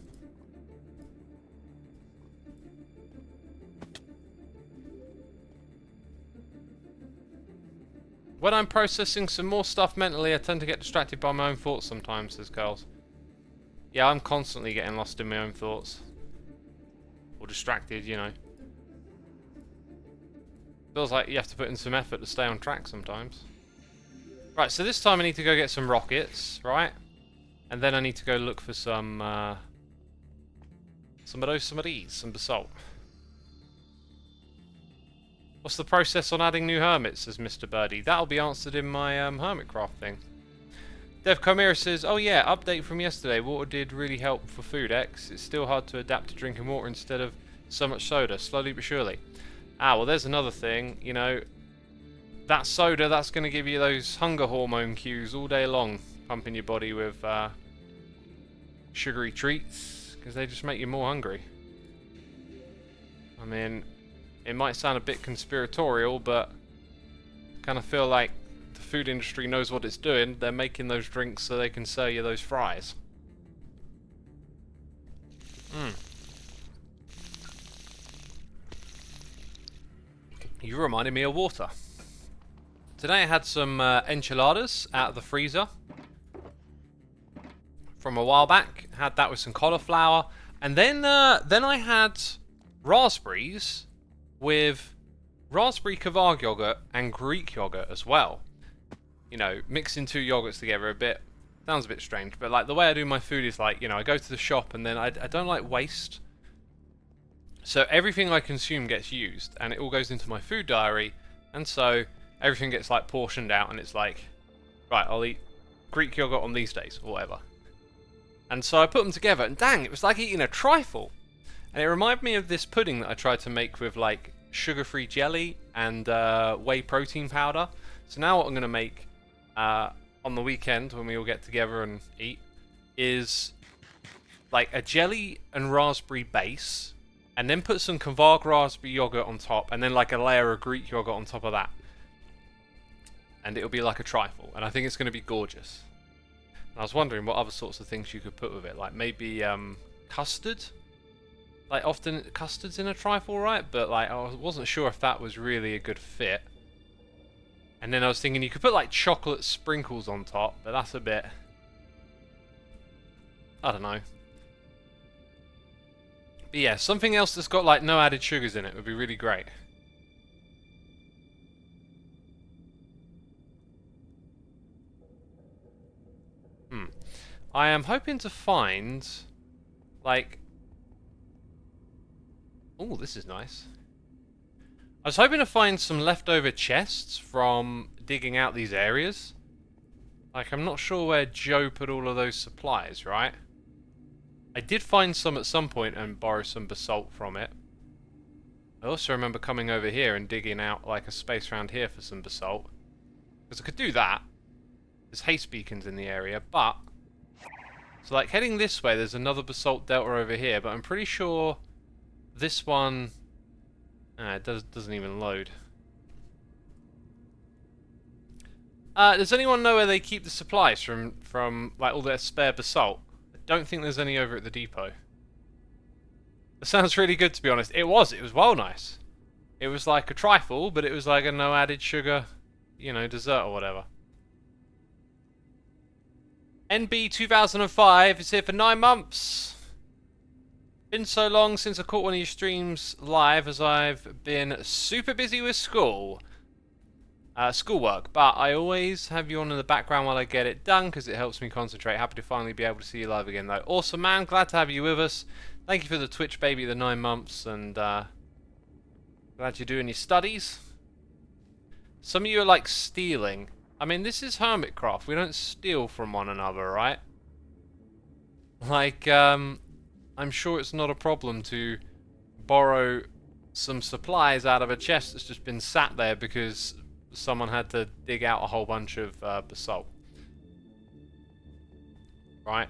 Speaker 1: When I'm processing some more stuff mentally, I tend to get distracted by my own thoughts sometimes, says Girls. Yeah, I'm constantly getting lost in my own thoughts. Or distracted, you know. Feels like you have to put in some effort to stay on track sometimes. Right, so this time I need to go get some rockets, right? And then I need to go look for some of these, some basalt. What's the process on adding new hermits, says Mr. Birdie? That'll be answered in my Hermitcraft thing. Dev Chimera says, oh yeah, update from yesterday. Water did really help for food, X. It's still hard to adapt to drinking water instead of so much soda, slowly but surely. Ah, well there's another thing, you know. That soda, that's going to give you those hunger hormone cues all day long, pumping your body with sugary treats, because they just make you more hungry. I mean, it might sound a bit conspiratorial, but I kind of feel like the food industry knows what it's doing. They're making those drinks so they can sell you those fries. You reminded me of water. Today I had some enchiladas out of the freezer from a while back. Had that with some cauliflower, and then I had raspberries with raspberry Kvarg yogurt and Greek yogurt as well. You know, mixing two yogurts together a bit. Sounds a bit strange, but like the way I do my food is like, you know, I go to the shop and then I don't like waste. So everything I consume gets used and it all goes into my food diary, and so everything gets like portioned out and it's like, right, I'll eat Greek yogurt on these days or whatever. And so I put them together and dang, it was like eating a trifle. And it reminded me of this pudding that I tried to make with like sugar-free jelly and whey protein powder. So now what I'm going to make on the weekend when we all get together and eat is like a jelly and raspberry base, and then put some Kvarg raspberry yogurt on top, and then like a layer of Greek yogurt on top of that. And it'll be like a trifle, and I think it's going to be gorgeous. And I was wondering what other sorts of things you could put with it, like maybe custard. Like, often custard's in a trifle, right? But, like, I wasn't sure if that was really a good fit. And then I was thinking you could put, like, chocolate sprinkles on top, but that's a bit... I don't know. But yeah, something else that's got, like, no added sugars in it would be really great. I am hoping to find, like... Oh, this is nice. I was hoping to find some leftover chests from digging out these areas. Like, I'm not sure where Joe put all of those supplies, right? I did find some at some point and borrow some basalt from it. I also remember coming over here and digging out, like, a space around here for some basalt. Because I could do that. There's haste beacons in the area, but... So, like, heading this way, there's another basalt delta over here, but I'm pretty sure... This one, it doesn't even load. Does anyone know where they keep the supplies from like all their spare basalt? I don't think there's any over at the depot. That sounds really good, to be honest. It was well nice. It was like a trifle, but it was like a no added sugar, you know, dessert or whatever. NB 2005 is here for 9 months. Been so long since I caught one of your streams live, as I've been super busy with schoolwork, but I always have you on in the background while I get it done because it helps me concentrate. Happy to finally be able to see you live again though. Awesome, man, glad to have you with us. Thank you for the Twitch baby, the 9 months, and glad you're doing your studies. Some of you are like stealing. I mean, this is Hermitcraft, we don't steal from one another, right? Like, I'm sure it's not a problem to borrow some supplies out of a chest that's just been sat there because someone had to dig out a whole bunch of basalt. Right?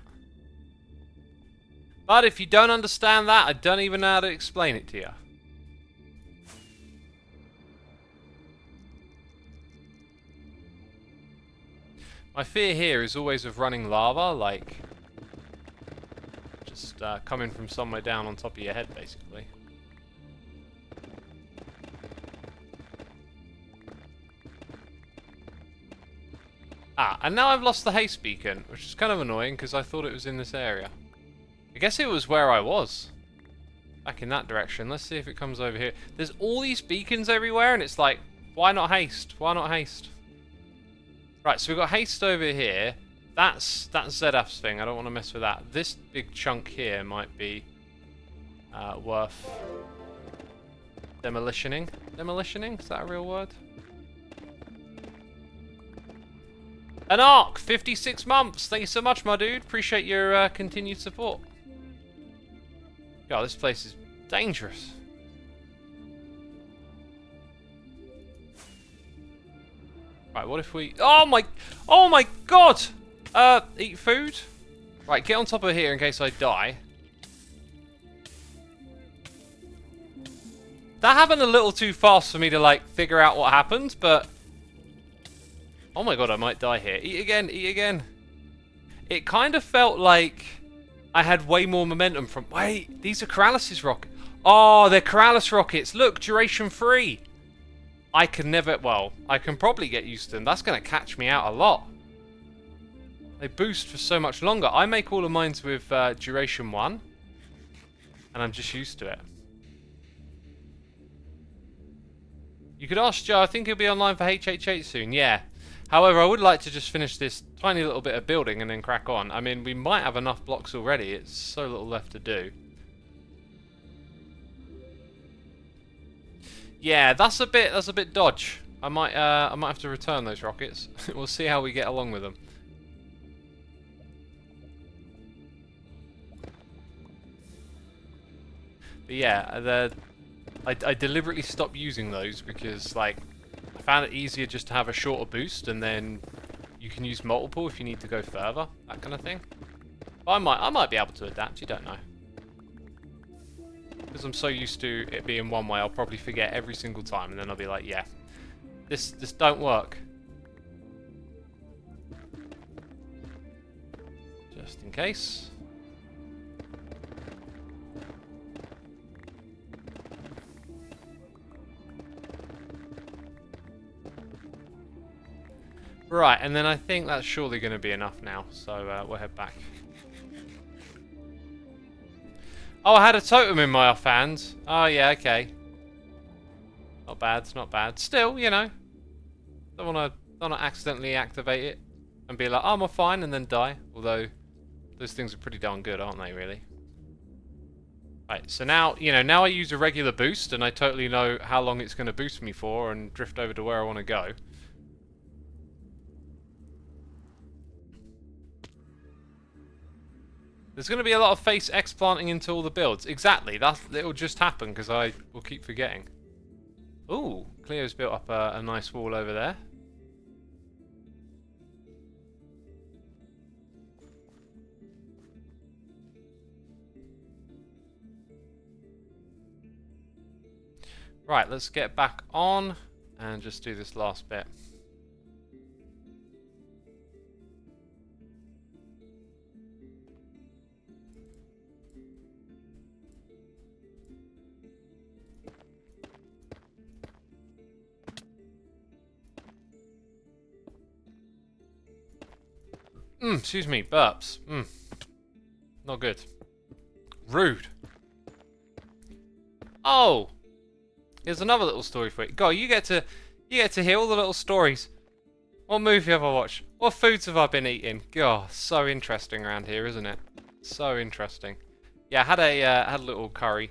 Speaker 1: But if you don't understand that, I don't even know how to explain it to you. My fear here is always of running lava, like just coming from somewhere down on top of your head, basically. Ah, and now I've lost the haste beacon, which is kind of annoying because I thought it was in this area. I guess it was where I was. Back in that direction. Let's see if it comes over here. There's all these beacons everywhere, and it's like, why not haste? Why not haste? Right, so we've got haste over here. That's ZF's thing. I don't want to mess with that. This big chunk here might be worth demolitioning. Demolitioning? Is that a real word? An arc! 56 months! Thank you so much, my dude. Appreciate your continued support. God, this place is dangerous. Right, what if we... Oh my god! Eat food? Right, get on top of here in case I die. That happened a little too fast for me to, like, figure out what happened, but... Oh my god, I might die here. Eat again, eat again. It kind of felt like I had way more momentum from... Wait, these are Corrales' rockets. Oh, they're Corrales rockets. Look, duration free. I can never... Well, I can probably get used to them. That's going to catch me out a lot. They boost for so much longer. I make all of mine with duration 1. And I'm just used to it. You could ask Joe. I think he'll be online for HH8 soon. Yeah. However, I would like to just finish this tiny little bit of building and then crack on. I mean, we might have enough blocks already. It's so little left to do. Yeah, that's a bit dodge. I might have to return those rockets. We'll see how we get along with them. But yeah, I deliberately stopped using those because, like, I found it easier just to have a shorter boost, and then you can use multiple if you need to go further, that kind of thing. But I might be able to adapt. You don't know. Because I'm so used to it being one way, I'll probably forget every single time, and then I'll be like, yeah, this don't work. Just in case. Right, and then I think that's surely going to be enough now, so we'll head back. Oh, I had a totem in my offhand. Oh, yeah, okay. Not bad, not bad. Still, you know, don't want to accidentally activate it and be like, oh, I'm fine, and then die. Although, those things are pretty darn good, aren't they, really? Right, so now, you know, now I use a regular boost, and I totally know how long it's going to boost me for and drift over to where I want to go. There's going to be a lot of face X-planting into all the builds. Exactly, it'll just happen because I will keep forgetting. Ooh, Cleo's built up a nice wall over there. Right, let's get back on and just do this last bit. Excuse me, burps. Not good. Rude. Oh! Here's another little story for you. Go, you get to hear all the little stories. What movie have I watched? What foods have I been eating? God, so interesting around here, isn't it? So interesting. Yeah, I had a little curry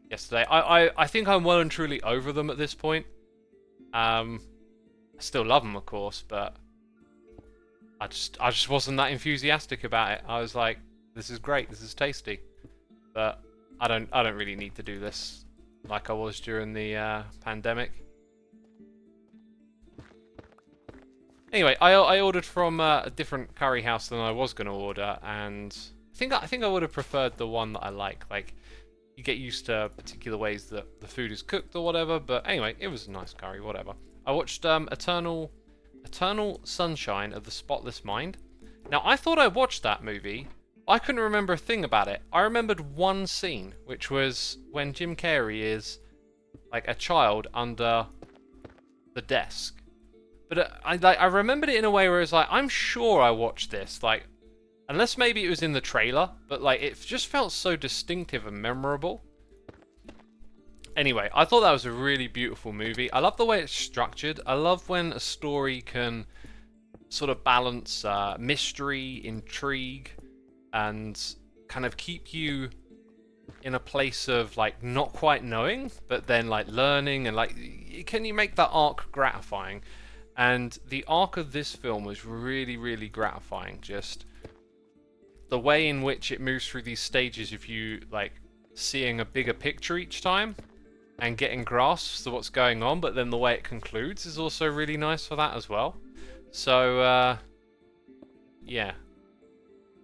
Speaker 1: yesterday. I think I'm well and truly over them at this point. I still love them, of course, but I just wasn't that enthusiastic about it. I was like, this is great, this is tasty, but I don't really need to do this like I was during the pandemic. Anyway, I ordered from a different curry house than I was going to order, and I think I would have preferred the one that I like. Like, you get used to particular ways that the food is cooked or whatever. But anyway, it was a nice curry, whatever. I watched Eternal Eternal Sunshine of the Spotless Mind. Now, I thought I watched that movie. I couldn't remember a thing about it. I remembered one scene, which was when Jim Carrey is like a child under the desk. But I remembered it in a way where it's like, I'm sure I watched this, like, unless maybe it was in the trailer, but like it just felt so distinctive and memorable. Anyway, I thought that was a really beautiful movie. I love the way it's structured. I love when a story can sort of balance mystery, intrigue, and kind of keep you in a place of like not quite knowing, but then like learning, and like can you make that arc gratifying? And the arc of this film was really, really gratifying. Just the way in which it moves through these stages of you like seeing a bigger picture each time and getting grasps of what's going on, but then the way it concludes is also really nice for that as well. So yeah,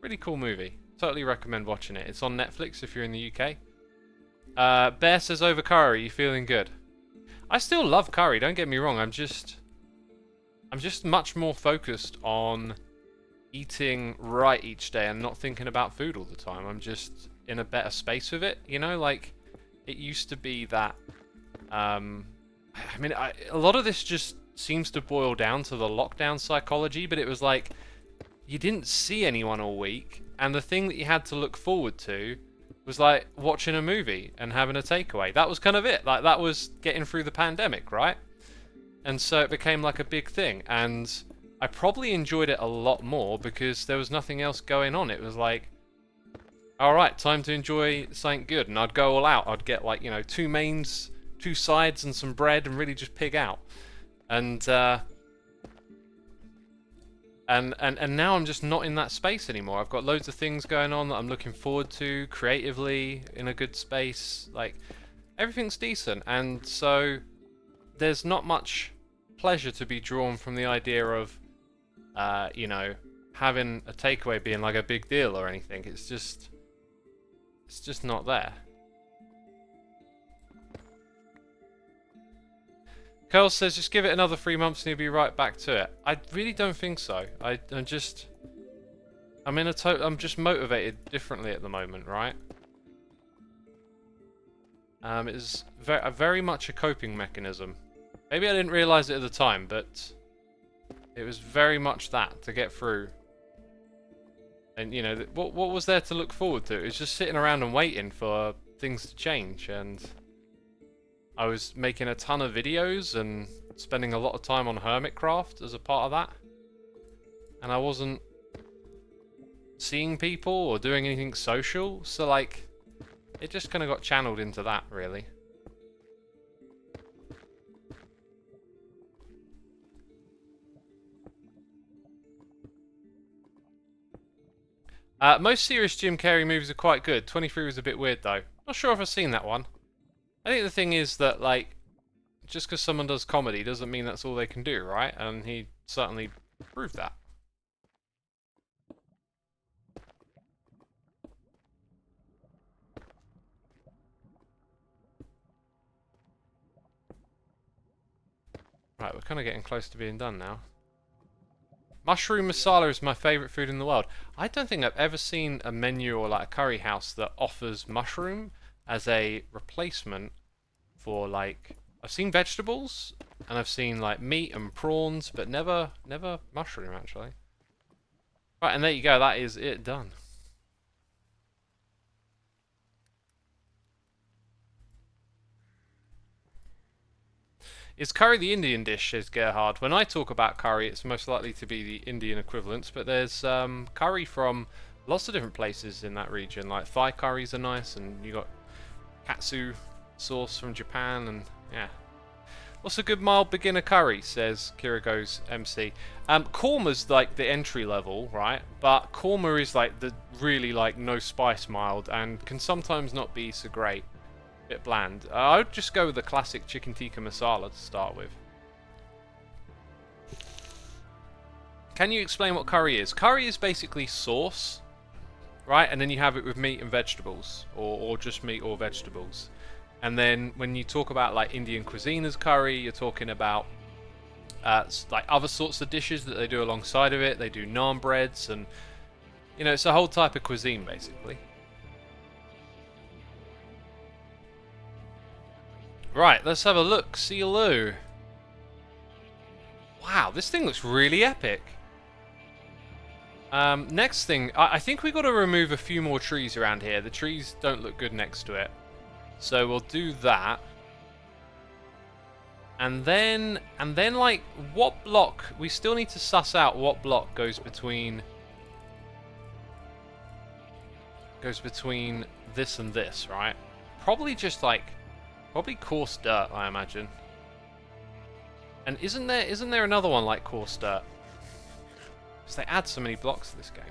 Speaker 1: really cool movie. Totally recommend watching it. It's on Netflix if you're in the UK. Bear says, over curry, you feeling good? I still love curry, don't get me wrong. I'm just much more focused on eating right each day and not thinking about food all the time. I'm just in a better space with it, you know, like it used to be that I mean, a lot of this just seems to boil down to the lockdown psychology, but it was like you didn't see anyone all week, and the thing that you had to look forward to was like watching a movie and having a takeaway. That was kind of it. Like that was getting through the pandemic, right? And so it became like a big thing, and I probably enjoyed it a lot more because there was nothing else going on. It was like, alright, time to enjoy something good, and I'd go all out. I'd get like, you know, 2 mains, 2 sides and some bread and really just pig out. And now I'm just not in that space anymore. I've got loads of things going on that I'm looking forward to creatively, in a good space. Like, everything's decent, and so there's not much pleasure to be drawn from the idea of, you know, having a takeaway being like a big deal or anything. It's just not there. Curl says, just give it another 3 months and you'll be right back to it. I really don't think so. I'm just motivated differently at the moment, right? It's very much a coping mechanism. Maybe I didn't realise it at the time, but it was very much that, to get through. And, you know, what was there to look forward to? It was just sitting around and waiting for things to change, and I was making a ton of videos and spending a lot of time on Hermitcraft as a part of that. And I wasn't seeing people or doing anything social, so like, it just kind of got channeled into that, really. Most serious Jim Carrey movies are quite good. 23 was a bit weird, though. Not sure if I've seen that one. I think the thing is that, like, just because someone does comedy doesn't mean that's all they can do, right? And he certainly proved that. Right, we're kind of getting close to being done now. Mushroom masala is my favourite food in the world. I don't think I've ever seen a menu or like a curry house that offers mushroom as a replacement for, like, I've seen vegetables and I've seen like meat and prawns, but never mushroom actually. Right, and there you go, that is it done. Is curry the Indian dish, says Gerhard? When I talk about curry, it's most likely to be the Indian equivalents, but there's curry from lots of different places in that region. Like Thai curries are nice, and you got katsu sauce from Japan, and yeah. What's a good mild beginner curry, says Kirigo's MC. Korma's like the entry level, right? But korma is like the really like no spice mild, and can sometimes not be so great. Bit bland. I would just go with the classic chicken tikka masala to start with. Can you explain what curry is? Curry is basically sauce, right? And then you have it with meat and vegetables, or just meat or vegetables. And then when you talk about like Indian cuisine as curry, you're talking about like other sorts of dishes that they do alongside of it. They do naan breads, and you know, it's a whole type of cuisine basically. Right, let's have a look. See you, Lou. Wow, this thing looks really epic. Next thing, I think we got to remove a few more trees around here. The trees don't look good next to it, so we'll do that. And then like, what block? We still need to suss out what block goes between this and this, right? Probably just like, probably coarse dirt, I imagine. And isn't there another one like coarse dirt? Because they add so many blocks to this game.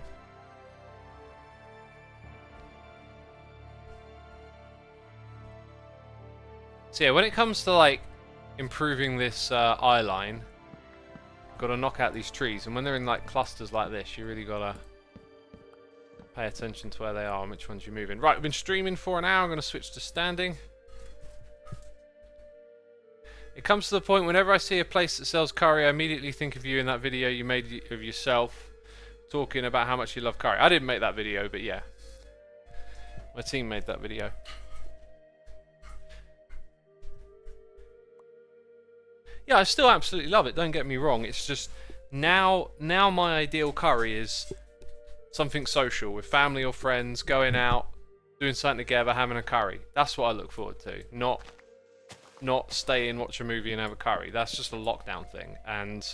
Speaker 1: So yeah, when it comes to like improving this eye line, got to knock out these trees, and when they're in like clusters like this, you really gotta pay attention to where they are and which ones you're moving. Right, we've been streaming for an hour. I'm going to switch to standing. It comes to the point whenever I see a place that sells curry, I immediately think of you in that video you made of yourself talking about how much you love curry. I didn't make that video, but yeah, my team made that video. Yeah, I still absolutely love it, don't get me wrong. It's just now my ideal curry is something social with family or friends, going out, doing something together, having a curry. That's what I look forward to. Not stay and watch a movie and have a curry. That's just a lockdown thing. And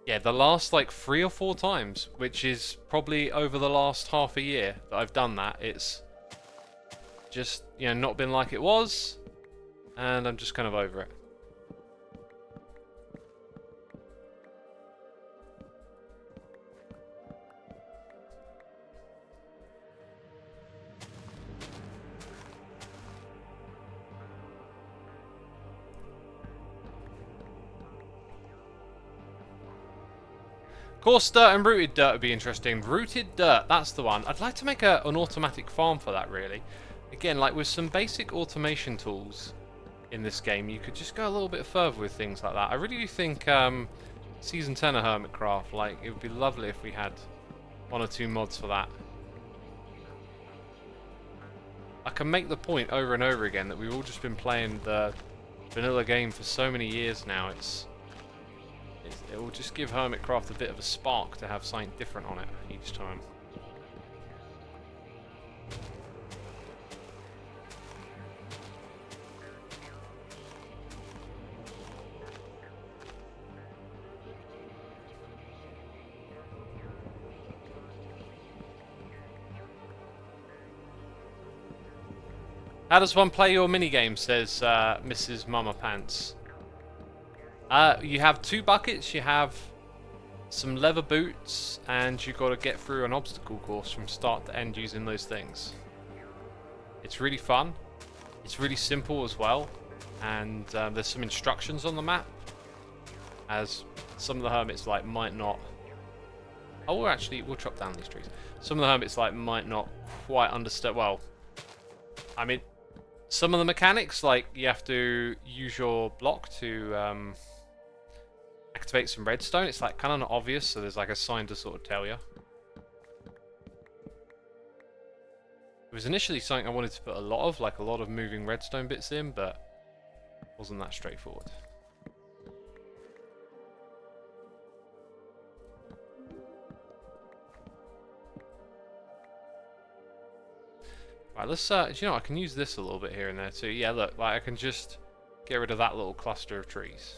Speaker 1: yeah, the last like 3 or 4 times, which is probably over the last half a year that I've done that, it's just, you know, not been like it was, and I'm just kind of over it. Coarse dirt and rooted dirt would be interesting. Rooted dirt, that's the one. I'd like to make an automatic farm for that, really. Again, like with some basic automation tools in this game, you could just go a little bit further with things like that. I really do think Season 10 of Hermitcraft, like, it would be lovely if we had 1 or 2 mods for that. I can make the point over and over again that we've all just been playing the vanilla game for so many years now. It will just give Hermitcraft a bit of a spark to have something different on it each time. How does one play your minigame, says Mrs. Mama Pants. You have 2 buckets, you have some leather boots, and you've got to get through an obstacle course from start to end using those things. It's really fun. It's really simple as well, and there's some instructions on the map, as some of the hermits like might not... Oh, we'll chop down these trees. Some of the hermits like might not quite understand. Well, I mean, some of the mechanics, like you have to use your block to activate some redstone. It's like kind of not obvious, so there's like a sign to sort of tell you. It was initially something I wanted to put a lot of moving redstone bits in, but it wasn't that straightforward. Right, let's do you know what? I can use this a little bit here and there too. Yeah, look, like I can just get rid of that little cluster of trees.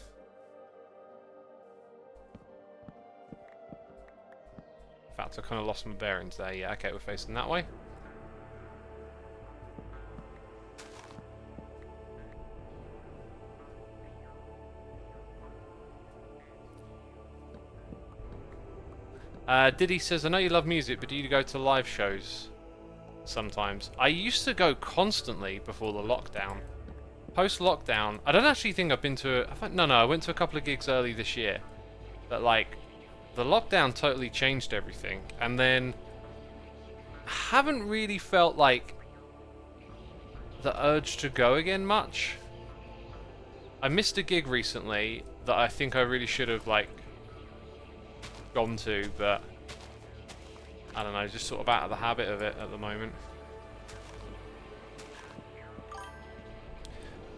Speaker 1: In fact, I kind of lost my bearings there. Yeah, okay, we're facing that way. Diddy says, I know you love music, but do you go to live shows sometimes? I used to go constantly before the lockdown. Post-lockdown, I don't actually think I've been to... No, I went to a couple of gigs early this year. But, like, the lockdown totally changed everything. And then, I haven't really felt, like, the urge to go again much. I missed a gig recently that I think I really should have, like, gone to, but I don't know, just sort of out of the habit of it at the moment.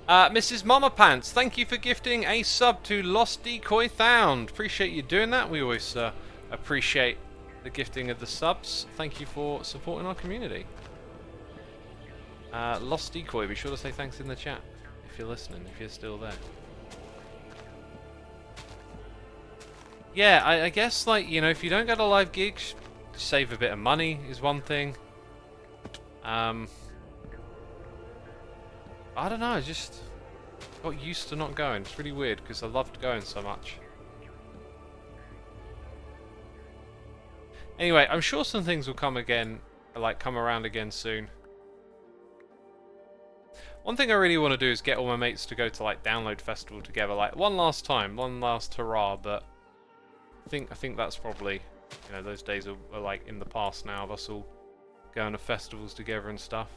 Speaker 1: Mrs. Mama Pants, thank you for gifting a sub to Lost Decoy Found. Appreciate you doing that. We always appreciate the gifting of the subs. Thank you for supporting our community. Lost Decoy, be sure to say thanks in the chat if you're listening, if you're still there. Yeah, I guess, like, you know, if you don't get a live gig, save a bit of money is one thing. I don't know, I just got used to not going. It's really weird because I loved going so much. Anyway, I'm sure some things will come again, like come around again soon. One thing I really want to do is get all my mates to go to like Download Festival together, like one last time, one last hurrah. But I think that's probably, you know, those days are like in the past now of us all going to festivals together and stuff.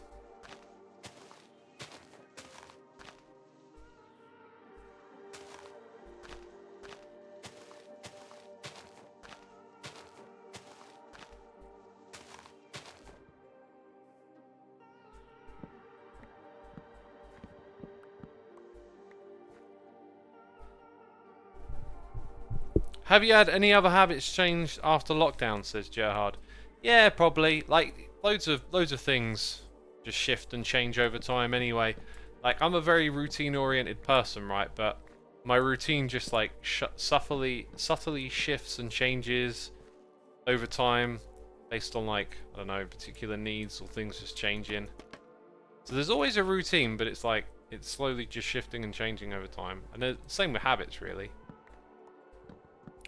Speaker 1: Have you had any other habits changed after lockdown, says Gerhard? Yeah, probably. Like, loads of things just shift and change over time anyway. Like, I'm a very routine-oriented person, right? But my routine just, like, subtly shifts and changes over time based on, like, I don't know, particular needs or things just changing. So there's always a routine, but it's like, it's slowly just shifting and changing over time. And the same with habits, really.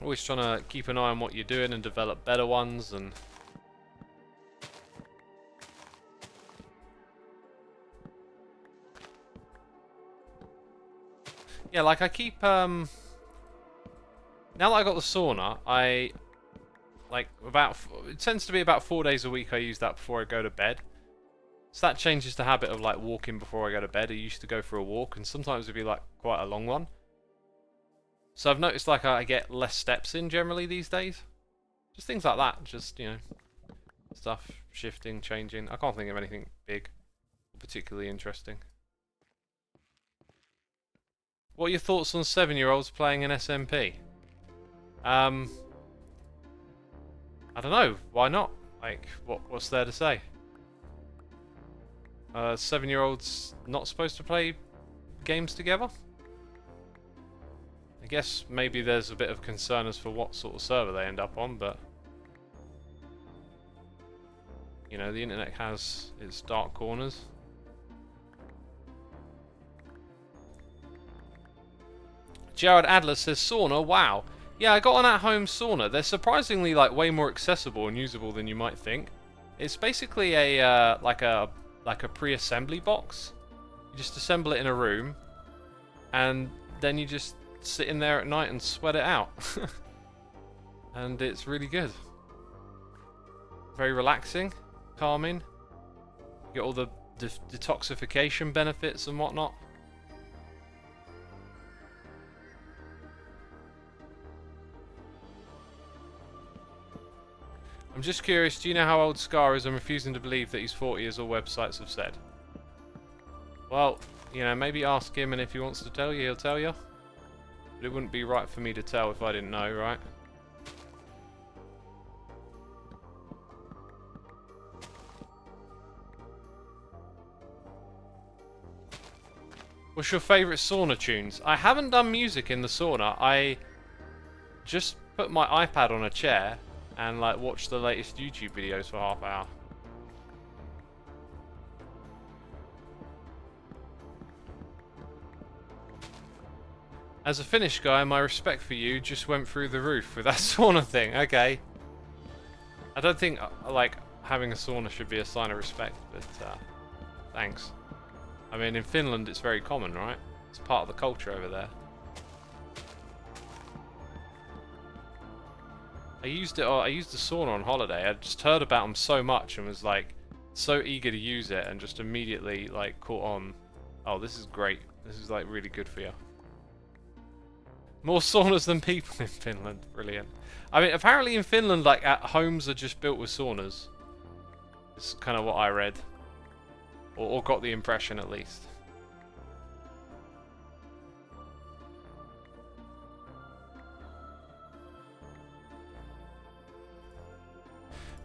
Speaker 1: Always trying to keep an eye on what you're doing and develop better ones. And yeah, like I keep now that I got the sauna, I like it tends to be about 4 days a week I use that before I go to bed. So that changes the habit of like walking before I go to bed. I used to go for a walk, and sometimes it'd be like quite a long one. So I've noticed like I get less steps in generally these days. Just things like that. Just, you know, stuff shifting, changing. I can't think of anything big or particularly interesting. What are your thoughts on 7-year-olds playing an SMP? I don't know. Why not? Like, what's there to say? 7-year-olds not supposed to play games together? I guess maybe there's a bit of concern as for what sort of server they end up on, but you know, the internet has its dark corners. Jared Adler says sauna, wow. Yeah, I got an at-home sauna. They're surprisingly like way more accessible and usable than you might think. It's basically a like a pre-assembly box. You just assemble it in a room, and then you just sit in there at night and sweat it out. And it's really good. Very relaxing, calming. You get all the detoxification benefits and whatnot. I'm just curious, do you know how old Scar is? I'm refusing to believe that he's 40 as all websites have said. Well, you know, maybe ask him, and if he wants to tell you, he'll tell you. But it wouldn't be right for me to tell if I didn't know, right? What's your favourite sauna tunes? I haven't done music in the sauna. I just put my iPad on a chair and like watch the latest YouTube videos for half an hour. As a Finnish guy, my respect for you just went through the roof with that sauna thing. Okay. I don't think like having a sauna should be a sign of respect, but thanks. I mean, in Finland it's very common, right? It's part of the culture over there. I used the sauna on holiday. I just heard about them so much and was like so eager to use it, and just immediately like caught on. Oh, this is great. This is like really good for you. More saunas than people in Finland. Brilliant. I mean, apparently in Finland, like, homes are just built with saunas. It's kind of what I read. Or got the impression, at least.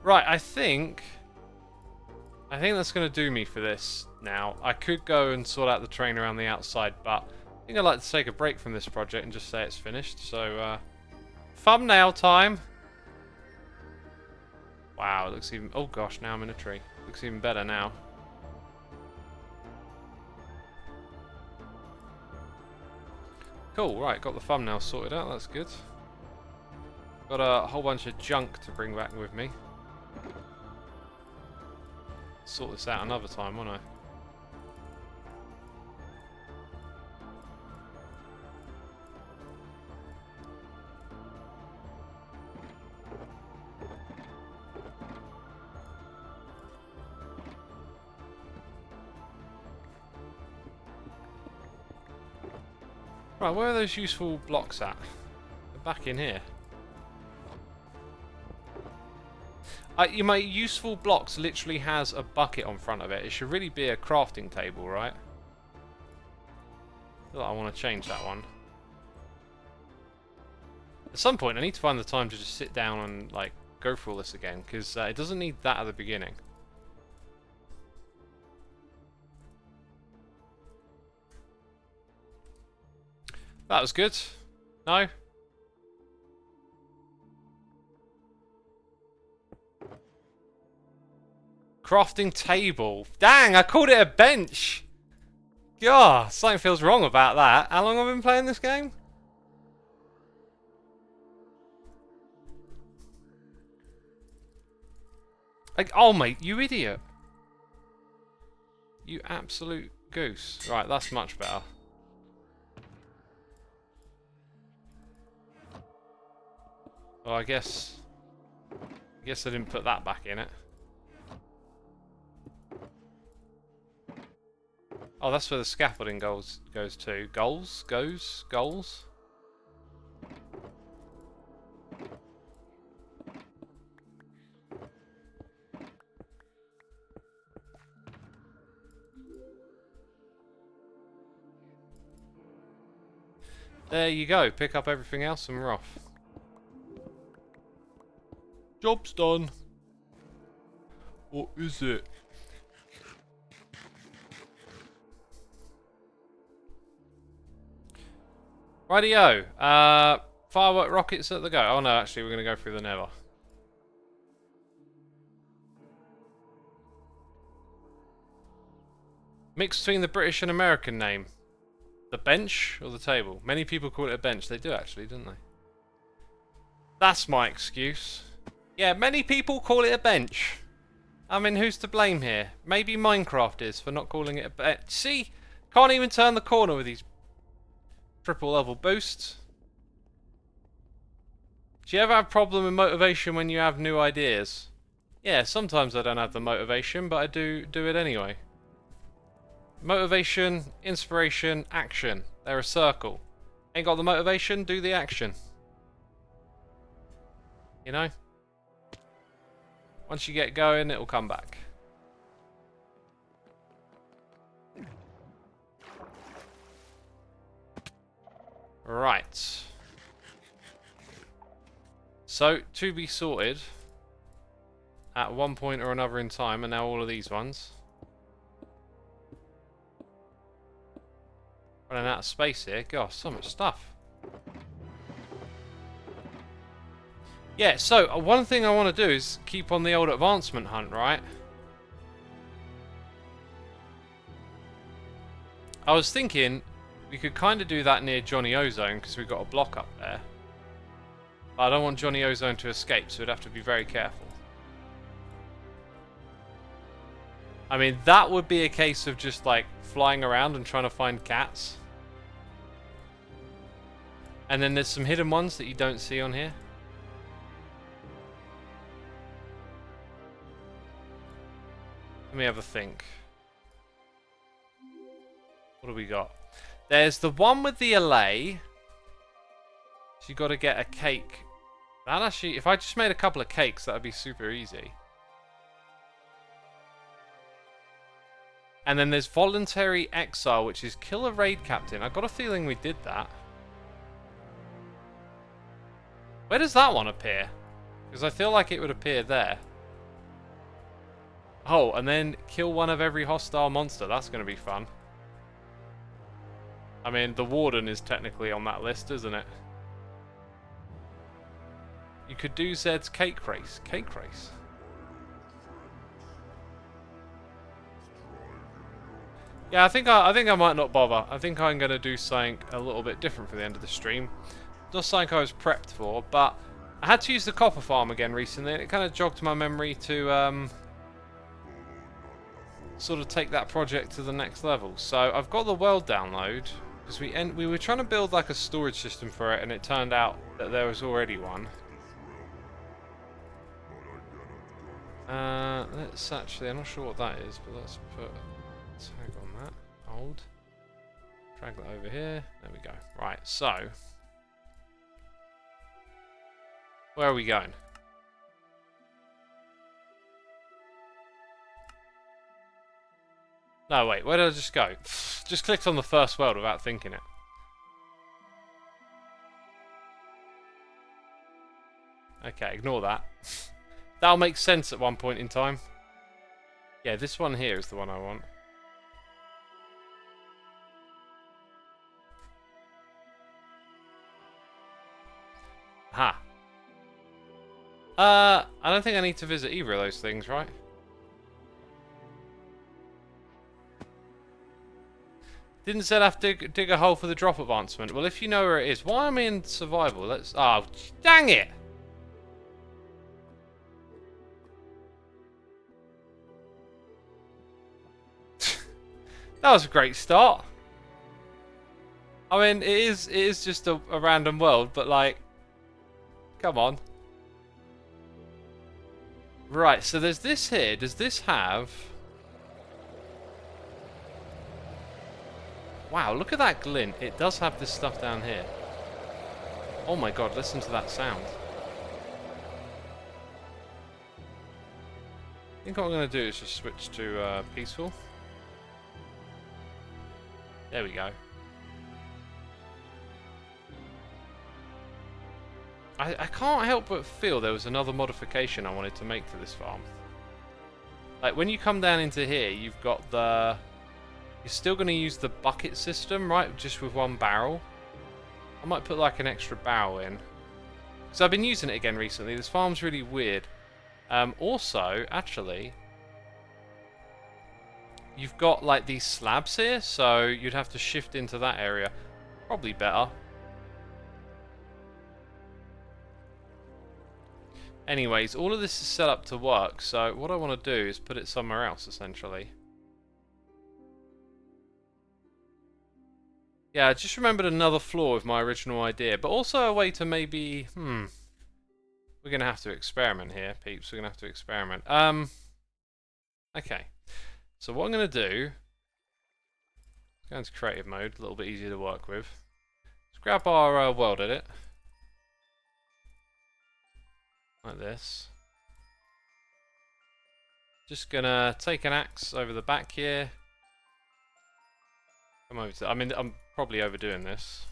Speaker 1: Right, I think that's going to do me for this now. I could go and sort out the train around the outside, but I think I'd like to take a break from this project and just say it's finished. So, thumbnail time. Wow, it looks even... Oh gosh, now I'm in a tree. Looks even better now. Cool, right, got the thumbnail sorted out, that's good. Got a whole bunch of junk to bring back with me. Sort this out another time, won't I? Right, where are those useful blocks at? They're back in here. My useful blocks literally has a bucket on front of it. It should really be a crafting table, right? I feel like I want to change that one. At some point, I need to find the time to just sit down and like go through all this again, because it doesn't need that at the beginning. That was good. No? Crafting table. Dang, I called it a bench. God, something feels wrong about that. How long have I been playing this game? Like, oh mate, you idiot. You absolute goose. Right, that's much better. Well, I guess I didn't put that back in it. Oh, that's where the scaffolding goes to. Goals? There you go. Pick up everything else and we're off. Job's done. What is it? Rightio. Firework rockets at the go. Oh no, actually we're going to go through the Nether. Mix between the British and American name. The bench or the table? Many people call it a bench. They do actually, don't they? That's my excuse. Yeah, many people call it a bench. I mean, who's to blame here? Maybe Minecraft is for not calling it a bench. See? Can't even turn the corner with these triple level boosts. Do you ever have a problem with motivation when you have new ideas? Yeah, sometimes I don't have the motivation, but I do it anyway. Motivation, inspiration, action. They're a circle. Ain't got the motivation, do the action. You know? Once you get going, it'll come back. Right. So, to be sorted at one point or another in time, and now all of these ones. Running out of space here. Gosh, so much stuff. Yeah, so one thing I want to do is keep on the old advancement hunt, right? I was thinking we could kind of do that near Johnny Ozone because we've got a block up there. But I don't want Johnny Ozone to escape, so we'd have to be very careful. I mean, that would be a case of just like flying around and trying to find cats. And then there's some hidden ones that you don't see on here. Let me have a think. What do we got? There's the one with the allay. So you got to get a cake. That actually, if I just made a couple of cakes, that would be super easy. And then there's voluntary exile, which is kill a raid captain. I got a feeling we did that. Where does that one appear? Because I feel like it would appear there. Oh, and then kill one of every hostile monster. That's going to be fun. I mean, the Warden is technically on that list, isn't it? You could do Zed's cake race. Cake race. Yeah, I think I might not bother. I think I'm going to do something a little bit different for the end of the stream. Not something I was prepped for, but I had to use the copper farm again recently, and it kind of jogged my memory to sort of take that project to the next level. So I've got the world download, because we were trying to build like a storage system for it, and it turned out that there was already one. Let's actually, I'm not sure what that is, but let's tag on that. Hold. Drag that over here. There we go. Right, so where are we going? No, wait, where did I just go? Just clicked on the first world without thinking it. Okay, ignore that. That'll make sense at one point in time. Yeah, this one here is the one I want. Ha. I don't think I need to visit either of those things, right? Didn't Zed have to dig a hole for the drop advancement? Well, if you know where it is. Why am I in survival? Let's... Oh, dang it! That was a great start. I mean, it is just a random world, but like... Come on. Right, so there's this here. Does this have... Wow, look at that glint. It does have this stuff down here. Oh my god, listen to that sound. I think what I'm going to do is just switch to peaceful. There we go. I can't help but feel there was another modification I wanted to make to this farm. Like, when you come down into here, you've got the... You're still going to use the bucket system, right? Just with one barrel. I might put, like, an extra barrel in. Because I've been using it again recently. This farm's really weird. Also, actually... You've got, like, these slabs here, so you'd have to shift into that area. Probably better. Anyways, all of this is set up to work, so what I want to do is put it somewhere else, essentially. Yeah, I just remembered another flaw with my original idea, but also a way to maybe... We're going to have to experiment here, peeps. We're going to have to experiment. Okay. So what I'm going to do... Go into creative mode, a little bit easier to work with. Let's grab our world edit. Like this. Just going to take an axe over the back here. Come over to... I mean, I'm probably overdoing this.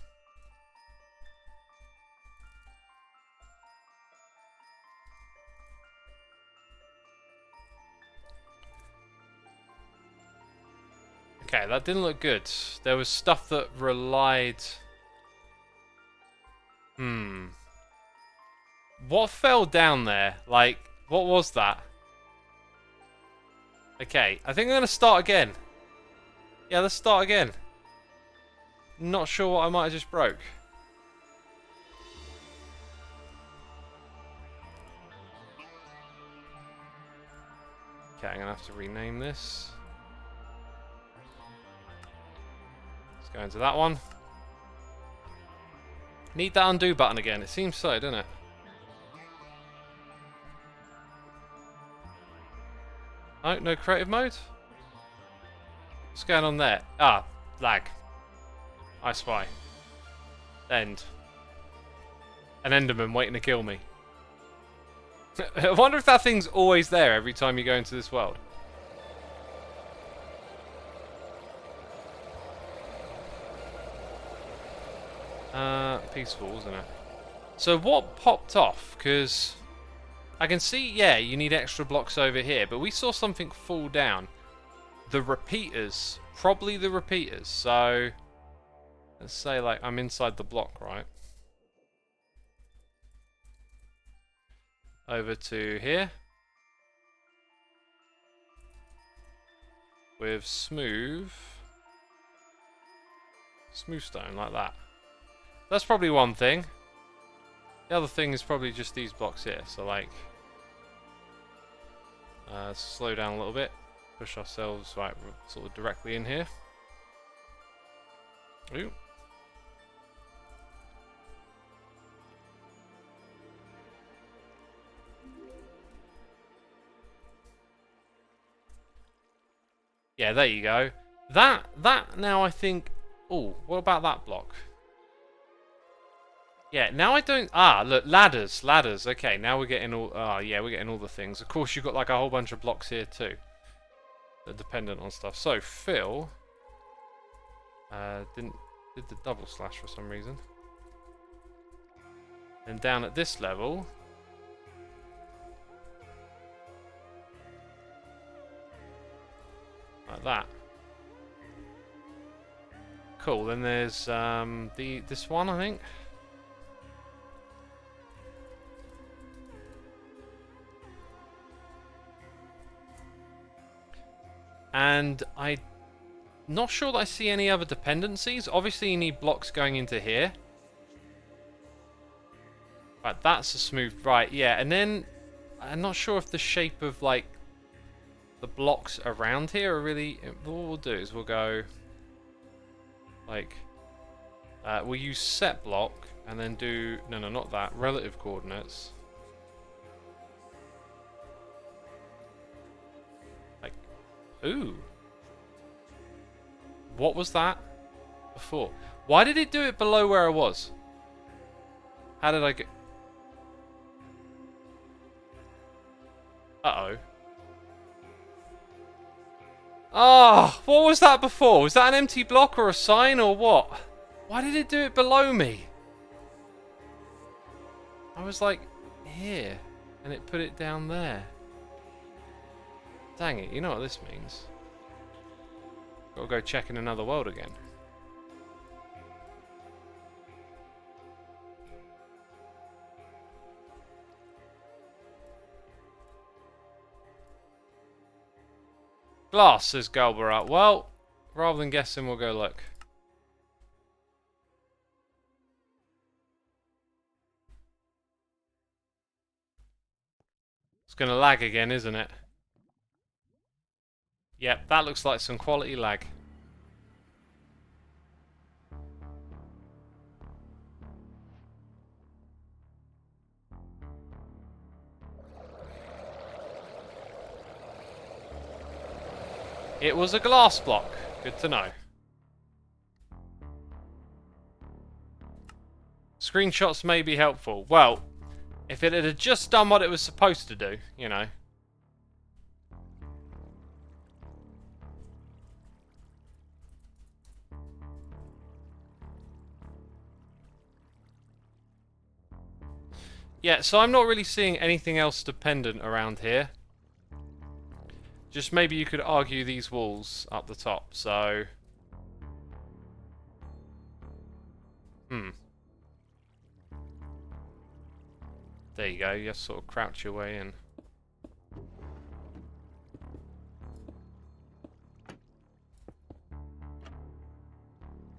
Speaker 1: Okay, that didn't look good. There was stuff that relied... What fell down there? Like, what was that? Okay, I think I'm going to start again. Yeah, let's start again. Not sure what I might have just broke. Okay, I'm going to have to rename this. Let's go into that one. Need that undo button again. It seems so, doesn't it? Oh, no creative mode? What's going on there? Ah, lag. I spy. End. An Enderman waiting to kill me. I wonder if that thing's always there every time you go into this world. Peaceful, isn't it? So what popped off? Because I can see, yeah, you need extra blocks over here, but we saw something fall down. The repeaters. Probably the repeaters. So let's say, like, I'm inside the block, right? Over to here. With smooth stone, like that. That's probably one thing. The other thing is probably just these blocks here. So, like, slow down a little bit. Push ourselves, right, sort of directly in here. Ooh. Yeah, there you go. That now I think... Oh, what about that block? Yeah, now I don't... Ah, look, ladders. Okay, now we're getting all... Ah, yeah, we're getting all the things. Of course, you've got like a whole bunch of blocks here too. That are dependent on stuff. So, Phil... did the double slash for some reason. And down at this level... Like that. Cool, then there's this one, I think. And I'm not sure that I see any other dependencies. Obviously you need blocks going into here. Right, that's a smooth... Right, yeah, and then... I'm not sure if the shape of, like, the blocks around here are really... What we'll do is we'll go... Like... we'll use set block, and then do... No, not that. Relative coordinates. Like... Ooh. What was that before? Why did it do it below where I was? How did I get... Uh-oh. Oh, what was that before? Was that an empty block or a sign or what? Why did it do it below me? I was like, here. And it put it down there. Dang it, you know what this means. Gotta go check in another world again. Glass, says Galbarat. Well, rather than guessing, we'll go look. It's gonna lag again, isn't it? Yep, that looks like some quality lag. It was a glass block. Good to know. Screenshots may be helpful. Well, if it had just done what it was supposed to do, you know. Yeah, so I'm not really seeing anything else dependent around here. Just maybe you could argue these walls up the top, so... There you go, you just sort of crouch your way in.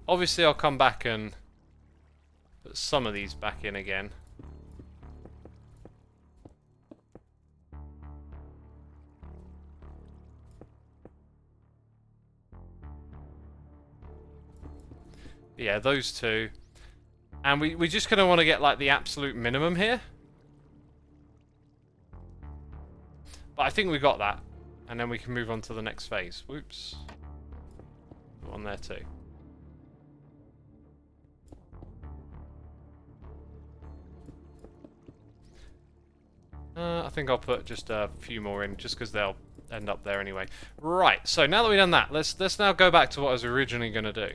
Speaker 1: Obviously I'll come back and put some of these back in again. Yeah, those two. And we just kind of want to get like the absolute minimum here. But I think we got that. And then we can move on to the next phase. Whoops. One there too. think I'll put just a few more in, just because they'll end up there anyway. Right, so now that we've done that, let's now go back to what I was originally going to do.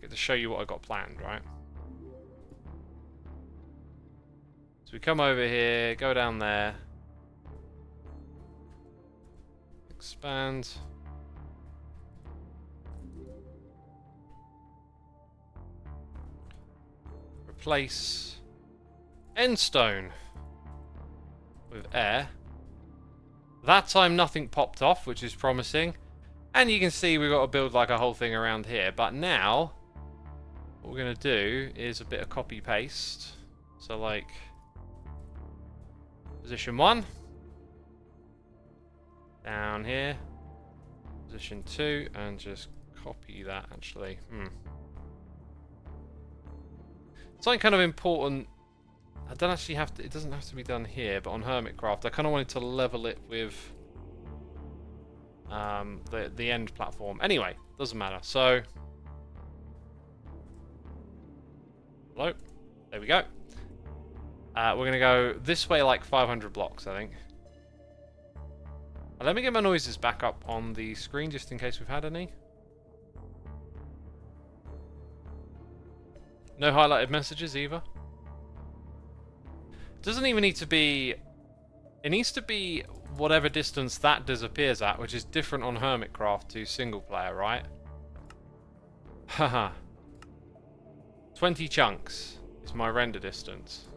Speaker 1: Get to show you what I got planned, right? So we come over here, go down there. Expand. Replace end stone with air. That time nothing popped off, which is promising. And you can see we've got to build like a whole thing around here. But now, what we're going to do is a bit of copy paste. So like, position 1. Down here. Position 2. And just copy that actually. Something kind of important. I don't actually have to, it doesn't have to be done here, but on Hermitcraft, I kind of wanted to level it with the end platform. Anyway, doesn't matter. So, hello, there we go. We're going to go this way like 500 blocks, I think. Let me get my noises back up on the screen just in case we've had any. No highlighted messages either. Doesn't even need to be... It needs to be whatever distance that disappears at, which is different on Hermitcraft to single player, right? Haha. 20 chunks is my render distance.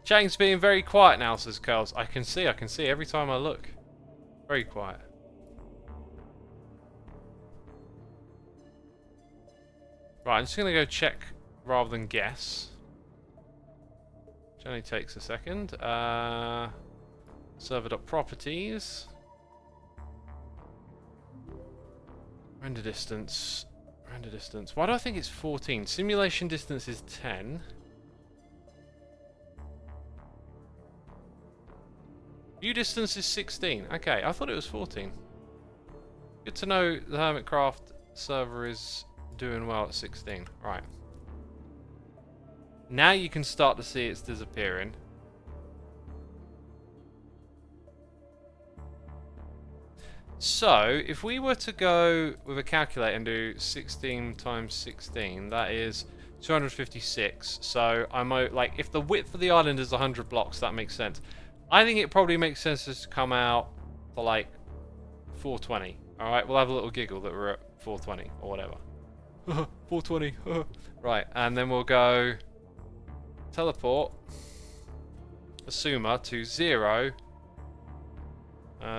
Speaker 1: Chatting's being very quiet now, says Curls. I can see every time I look. Very quiet. Right, I'm just going to go check rather than guess. Which only takes a second. Server.properties. Render distance. Render distance. Why do I think it's 14? Simulation distance is 10. View distance is 16. Okay, I thought it was 14. Good to know the Hermitcraft server is doing well at 16. Right. Now you can start to see it's disappearing. So, if we were to go with a calculator and do 16 times 16, that is 256. So, I'm like, if the width of the island is 100 blocks, that makes sense. I think it probably makes sense to come out for like 420. Alright, we'll have a little giggle that we're at 420 or whatever. 420. Right, and then we'll go teleport Xisuma to 0,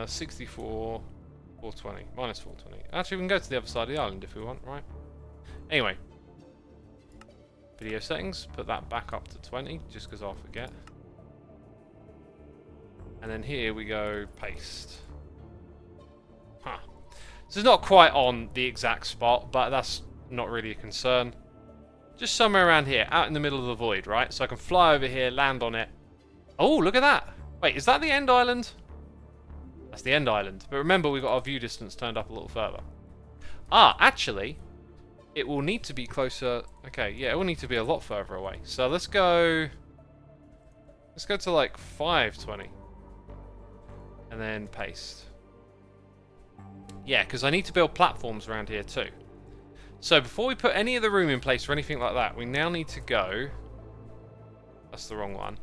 Speaker 1: 64, 420, minus 420. Actually, we can go to the other side of the island if we want, right? Anyway, video settings, put that back up to 20, just because I'll forget. And then here we go, paste. Huh. So it's not quite on the exact spot, but that's not really a concern. Just somewhere around here, out in the middle of the void, right? So I can fly over here, land on it. Oh, look at that. Wait, is that the end island? That's the end island. But remember, we've got our view distance turned up a little further. Ah, actually, it will need to be closer. Okay, yeah, it will need to be a lot further away. So let's go to like 520. And then paste. Yeah, because I need to build platforms around here too. So before we put any of the room in place or anything like that, we now need to go... That's the wrong one.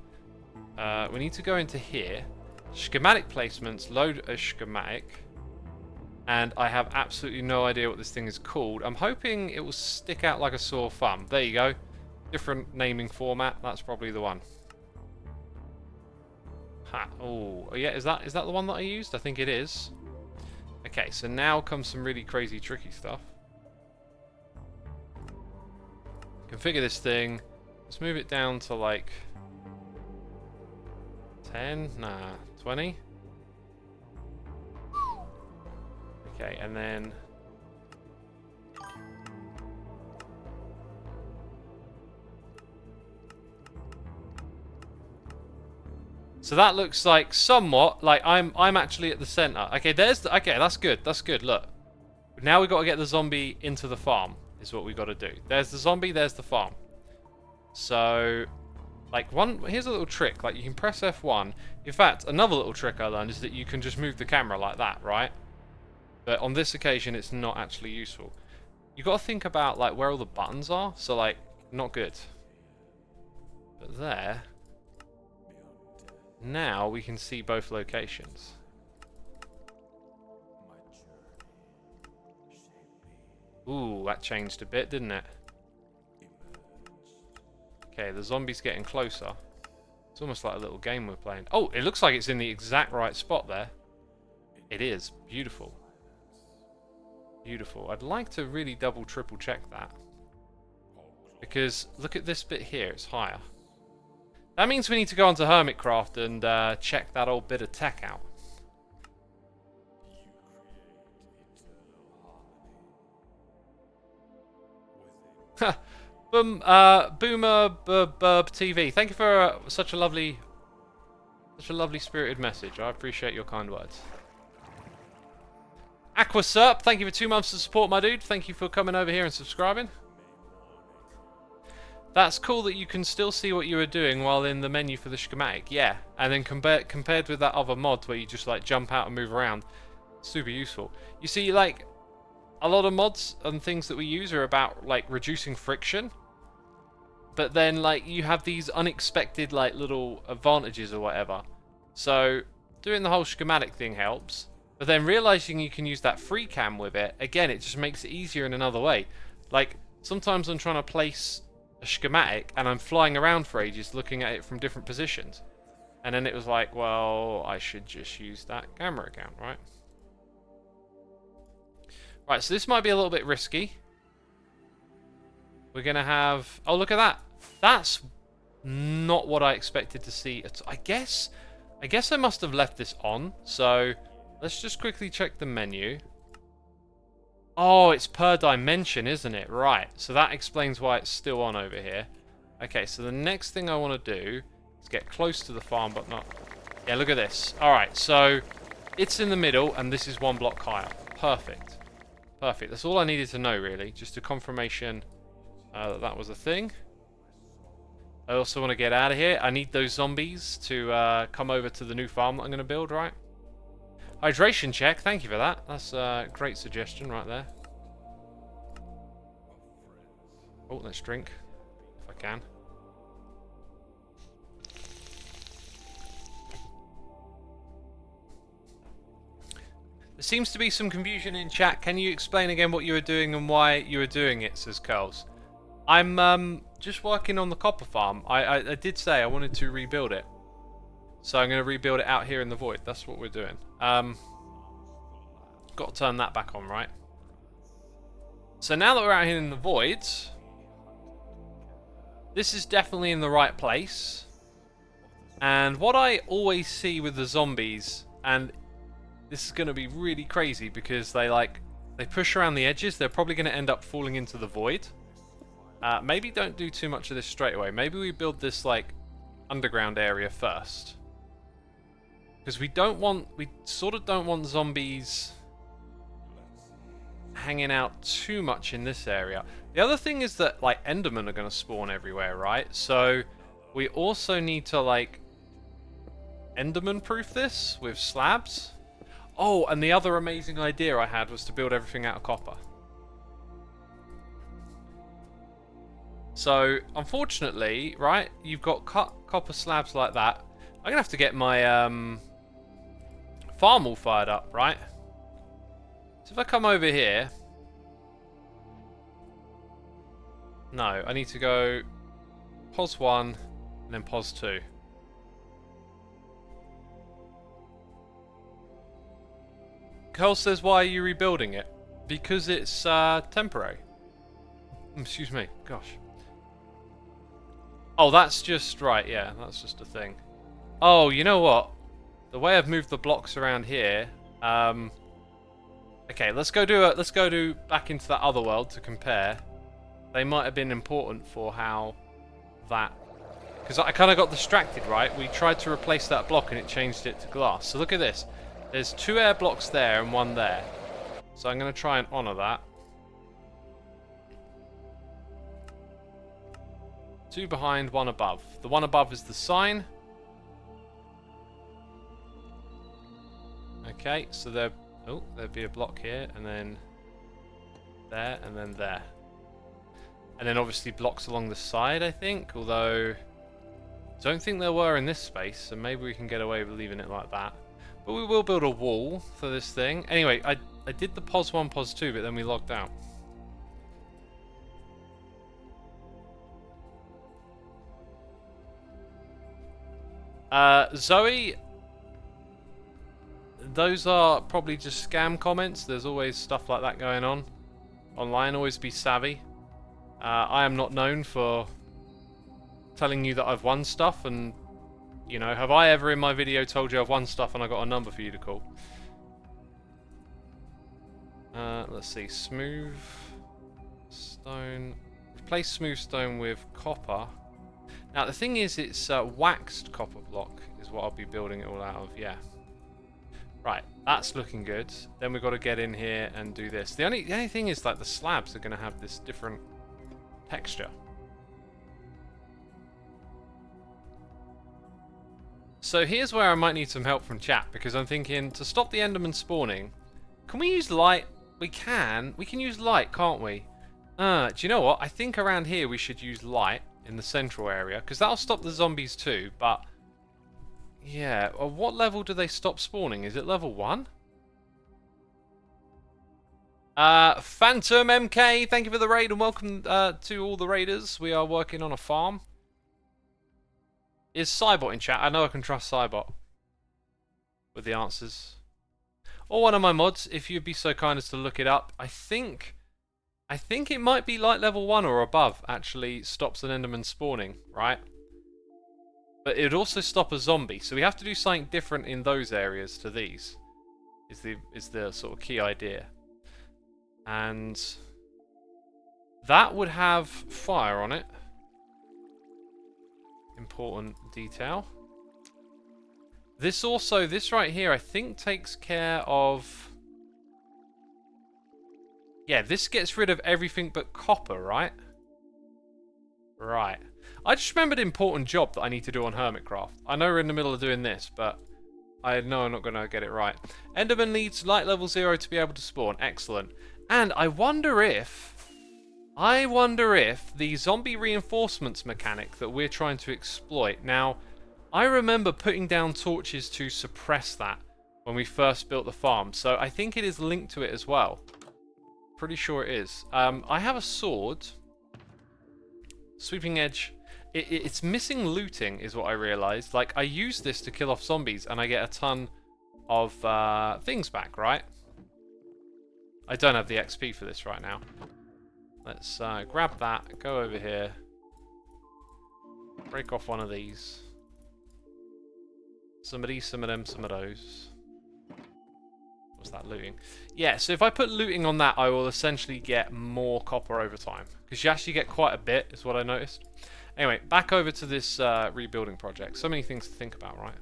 Speaker 1: We need to go into here. Schematic placements, load a schematic. And I have absolutely no idea what this thing is called. I'm hoping it will stick out like a sore thumb. There you go. Different naming format. That's probably the one. Ha. Oh, yeah, is that the one that I used? I think it is. Okay, so now comes some really crazy tricky stuff. Configure this thing. Let's move it down to like 10, nah, 20. Okay, and then so that looks like somewhat like I'm actually at the center. Okay, okay, that's good. That's good. Look. Now we've got to get the zombie into the farm is what we've got to do. There's the zombie, there's the farm. So Like, here's a little trick. Like, you can press F1. In fact, another little trick I learned is that you can just move the camera like that, right? But on this occasion, it's not actually useful. You got to think about, like, where all the buttons are. So, like, not good. But there. Now we can see both locations. Ooh, that changed a bit, didn't it? Okay, the zombie's getting closer. It's almost like a little game we're playing. Oh, it looks like it's in the exact right spot there. It is. Beautiful. Beautiful. I'd like to really double, triple check that. Because look at this bit here, it's higher. That means we need to go onto Hermitcraft and check that old bit of tech out. Boomer Burb TV. Thank you for such a lovely spirited message. I appreciate your kind words. Aquasurp, thank you for 2 months of support, my dude. Thank you for coming over here and subscribing. That's cool that you can still see what you were doing while in the menu for the schematic. Yeah, and then compared with that other mod where you just like jump out and move around, super useful. You see, like, a lot of mods and things that we use are about like reducing friction, but then like you have these unexpected like little advantages or whatever. So doing the whole schematic thing helps, but then realizing you can use that free cam with it, again, it just makes it easier in another way. Like sometimes I'm trying to place a schematic and I'm flying around for ages looking at it from different positions, and then it was like, well, I should just use that camera account, right? Right, so this might be a little bit risky. We're going to have... Oh, look at that. That's not what I expected to see. I guess I must have left this on. So let's just quickly check the menu. Oh, it's per dimension, isn't it? Right, so that explains why it's still on over here. Okay, so the next thing I want to do is get close to the farm, but not... Yeah, look at this. All right, so it's in the middle, and this is 1 block higher. Perfect. Perfect. That's all I needed to know, really. Just a confirmation that that was a thing. I also want to get out of here. I need those zombies to come over to the new farm that I'm going to build, right? Hydration check. Thank you for that. That's a great suggestion right there. Oh, let's drink. If I can. There seems to be some confusion in chat. Can you explain again what you were doing and why you were doing it, says Curls. I'm just working on the copper farm. I did say I wanted to rebuild it. So I'm going to rebuild it out here in the void. That's what we're doing. Got to turn that back on, right? So now that we're out here in the void, this is definitely in the right place. And what I always see with the zombies, and this is going to be really crazy because they push around the edges. They're probably going to end up falling into the void. Maybe don't do too much of this straight away. Maybe we build this like underground area first, because we sort of don't want zombies hanging out too much in this area. The other thing is that like Endermen are going to spawn everywhere, right? So we also need to like Enderman proof this with slabs. Oh, and the other amazing idea I had was to build everything out of copper. So, unfortunately, right, you've got copper slabs like that. I'm going to have to get my farm all fired up, right? So if I come over here... No, I need to go pos 1 and then pos 2. Cole says, why are you rebuilding it? Because it's temporary. Excuse me, gosh. Oh, that's just right. Yeah, that's just a thing. Oh, you know what? The way I've moved the blocks around here. Okay, let's go do back into that other world to compare. They might have been important for how that, because I kind of got distracted, right? We tried to replace that block and it changed it to glass. So look at this. There's 2 air blocks there and 1 there. So I'm going to try and honor that. 2 behind, 1 above. The one above is the sign. Okay, so there... Oh, there'd be a block here, and then there, and then there. And then obviously blocks along the side, I think, although I don't think there were in this space, so maybe we can get away with leaving it like that. But we will build a wall for this thing. Anyway, I did the pos 1, pos 2, but then we logged out. Zoe, those are probably just scam comments. There's always stuff like that going on online. Always be savvy. I am not known for telling you that I've won stuff, and you know, have I ever in my video told you I've won stuff and I got a number for you to call? Let's see, smooth stone. Replace smooth stone with copper. Now the thing is, it's waxed copper block is what I'll be building it all out of. Yeah. Right, that's looking good. Then we've got to get in here and do this. The only thing is, like, the slabs are going to have this different texture. So here's where I might need some help from chat, because I'm thinking, to stop the Enderman spawning, can we use light? We can use light, can't we? Do you know what? I think around here we should use light in the central area, because that'll stop the zombies too, but yeah, what level do they stop spawning? Is it level 1? Phantom MK, thank you for the raid, and welcome to all the raiders. We are working on a farm. Is Cybot in chat? I know I can trust Cybot with the answers. Or one of my mods, if you'd be so kind as to look it up. I think it might be like level 1 or above actually stops an Enderman spawning, right? But it would also stop a zombie, so we have to do something different in those areas to these. Is the sort of key idea. And that would have fire on it. Important detail. This right here, I think takes care of... Yeah, this gets rid of everything but copper, right? Right. I just remembered an important job that I need to do on Hermitcraft. I know we're in the middle of doing this, but I know I'm not going to get it right. Enderman needs light level 0 to be able to spawn. Excellent. And I wonder if the zombie reinforcements mechanic that we're trying to exploit. Now, I remember putting down torches to suppress that when we first built the farm, so I think it is linked to it as well. Pretty sure it is. I have a sword. Sweeping edge. It's missing looting is what I realised. Like, I use this to kill off zombies and I get a ton of things back, right? I don't have the XP for this right now. Let's grab that, go over here. Break off one of these. Some of these, some of them, some of those. What's that, looting? Yeah, so if I put looting on that, I will essentially get more copper over time. Because you actually get quite a bit, is what I noticed. Anyway, back over to this rebuilding project. So many things to think about, right?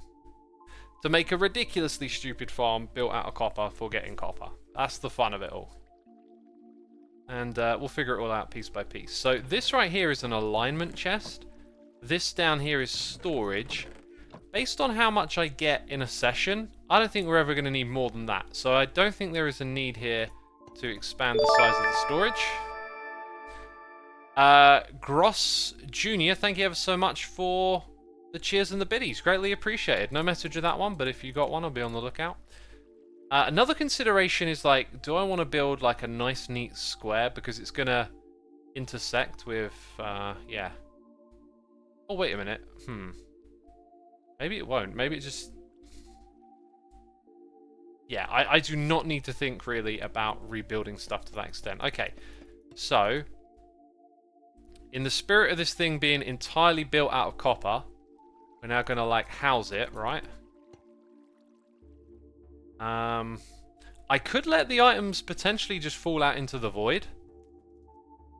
Speaker 1: To make a ridiculously stupid farm built out of copper for getting copper. That's the fun of it all. And we'll figure it all out piece by piece. So this right here is an alignment chest. This down here is storage. Based on how much I get in a session, I don't think we're ever going to need more than that. So I don't think there is a need here to expand the size of the storage. Gross Jr., thank you ever so much for the cheers and the biddies. Greatly appreciated. No message of that one, but if you got one, I'll be on the lookout. Another consideration is, like, do I want to build like a nice neat square because it's going to intersect with, yeah. Oh, wait a minute. Maybe it won't. Maybe it just... Yeah, I do not need to think really about rebuilding stuff to that extent. Okay, so in the spirit of this thing being entirely built out of copper, we're now going to, like, house it, right? I could let the items potentially just fall out into the void.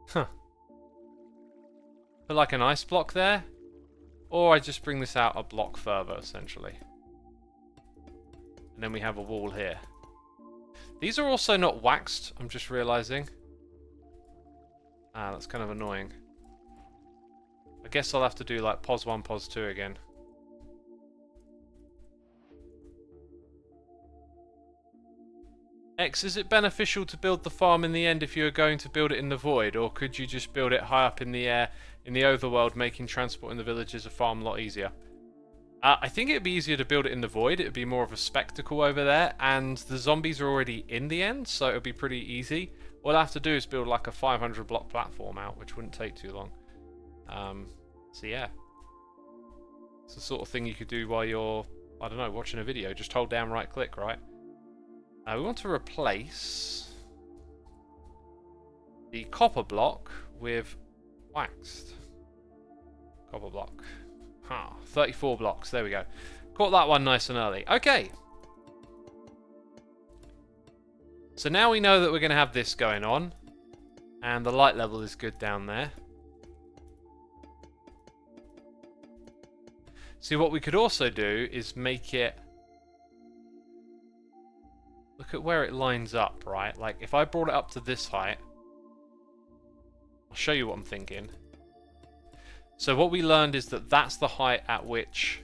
Speaker 1: Huh. Put like an ice block there. Or I just bring this out a block further, essentially. And then we have a wall here. These are also not waxed, I'm just realising. Ah, that's kind of annoying. I guess I'll have to do like pos 1, pos 2 again. X, is it beneficial to build the farm in the end if you are going to build it in the void, or could you just build it high up in the air in the overworld, making transporting the villages a farm a lot easier? I think it'd be easier to build it in the void. It'd be more of a spectacle over there, and the zombies are already in the end, so it'll be pretty easy. All I have to do is build like a 500 block platform out, which wouldn't take too long. So yeah, it's the sort of thing you could do while you're, I don't know, watching a video. Just hold down right click, right? We want to replace the copper block with waxed copper block. 34 blocks, there we go. Caught that one nice and early. Okay. So now we know that we're going to have this going on. And the light level is good down there. See, what we could also do is make it... Look at where it lines up, right? Like, if I brought it up to this height... I'll show you what I'm thinking. So what we learned is that that's the height at which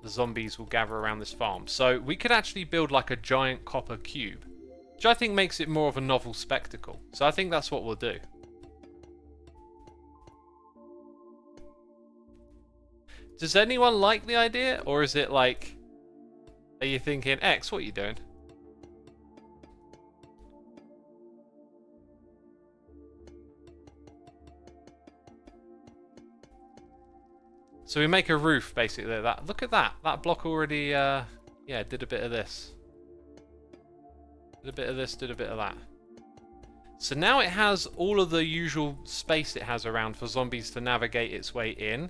Speaker 1: the zombies will gather around this farm. So we could actually build like a giant copper cube, which I think makes it more of a novel spectacle. So I think that's what we'll do. Does anyone like the idea? Or is it like, are you thinking, X, what are you doing? So we make a roof, basically. That. Look at that. That block already, yeah, did a bit of this. Did a bit of this, did a bit of that. So now it has all of the usual space it has around for zombies to navigate its way in.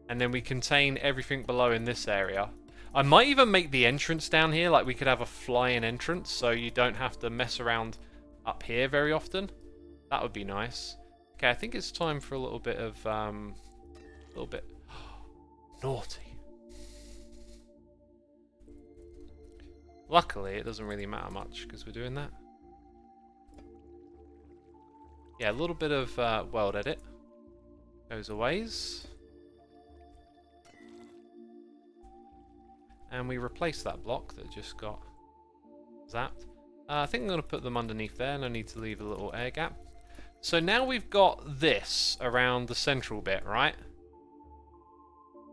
Speaker 1: And then we contain everything below in this area. I might even make the entrance down here, like we could have a fly-in entrance, so you don't have to mess around up here very often. That would be nice. Okay, I think it's time for a little bit of, naughty. Luckily, it doesn't really matter much because we're doing that. Yeah, a little bit of world edit goes a ways. And we replace that block that just got zapped. I think I'm going to put them underneath there, and I need to leave a little air gap. So now we've got this around the central bit, right?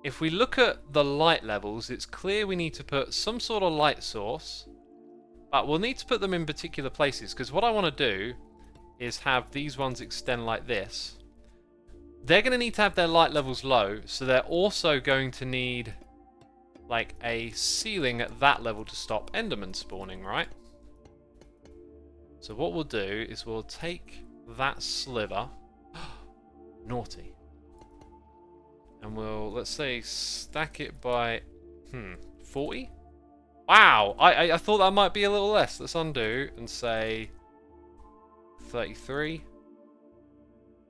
Speaker 1: If we look at the light levels, it's clear we need to put some sort of light source, but we'll need to put them in particular places, because what I want to do is have these ones extend like this. They're going to need to have their light levels low, so they're also going to need like a ceiling at that level to stop Enderman spawning, right? So what we'll do is we'll take that sliver, naughty, and we'll, let's say, stack it by 40. Wow, I thought that might be a little less. Let's undo and say 33.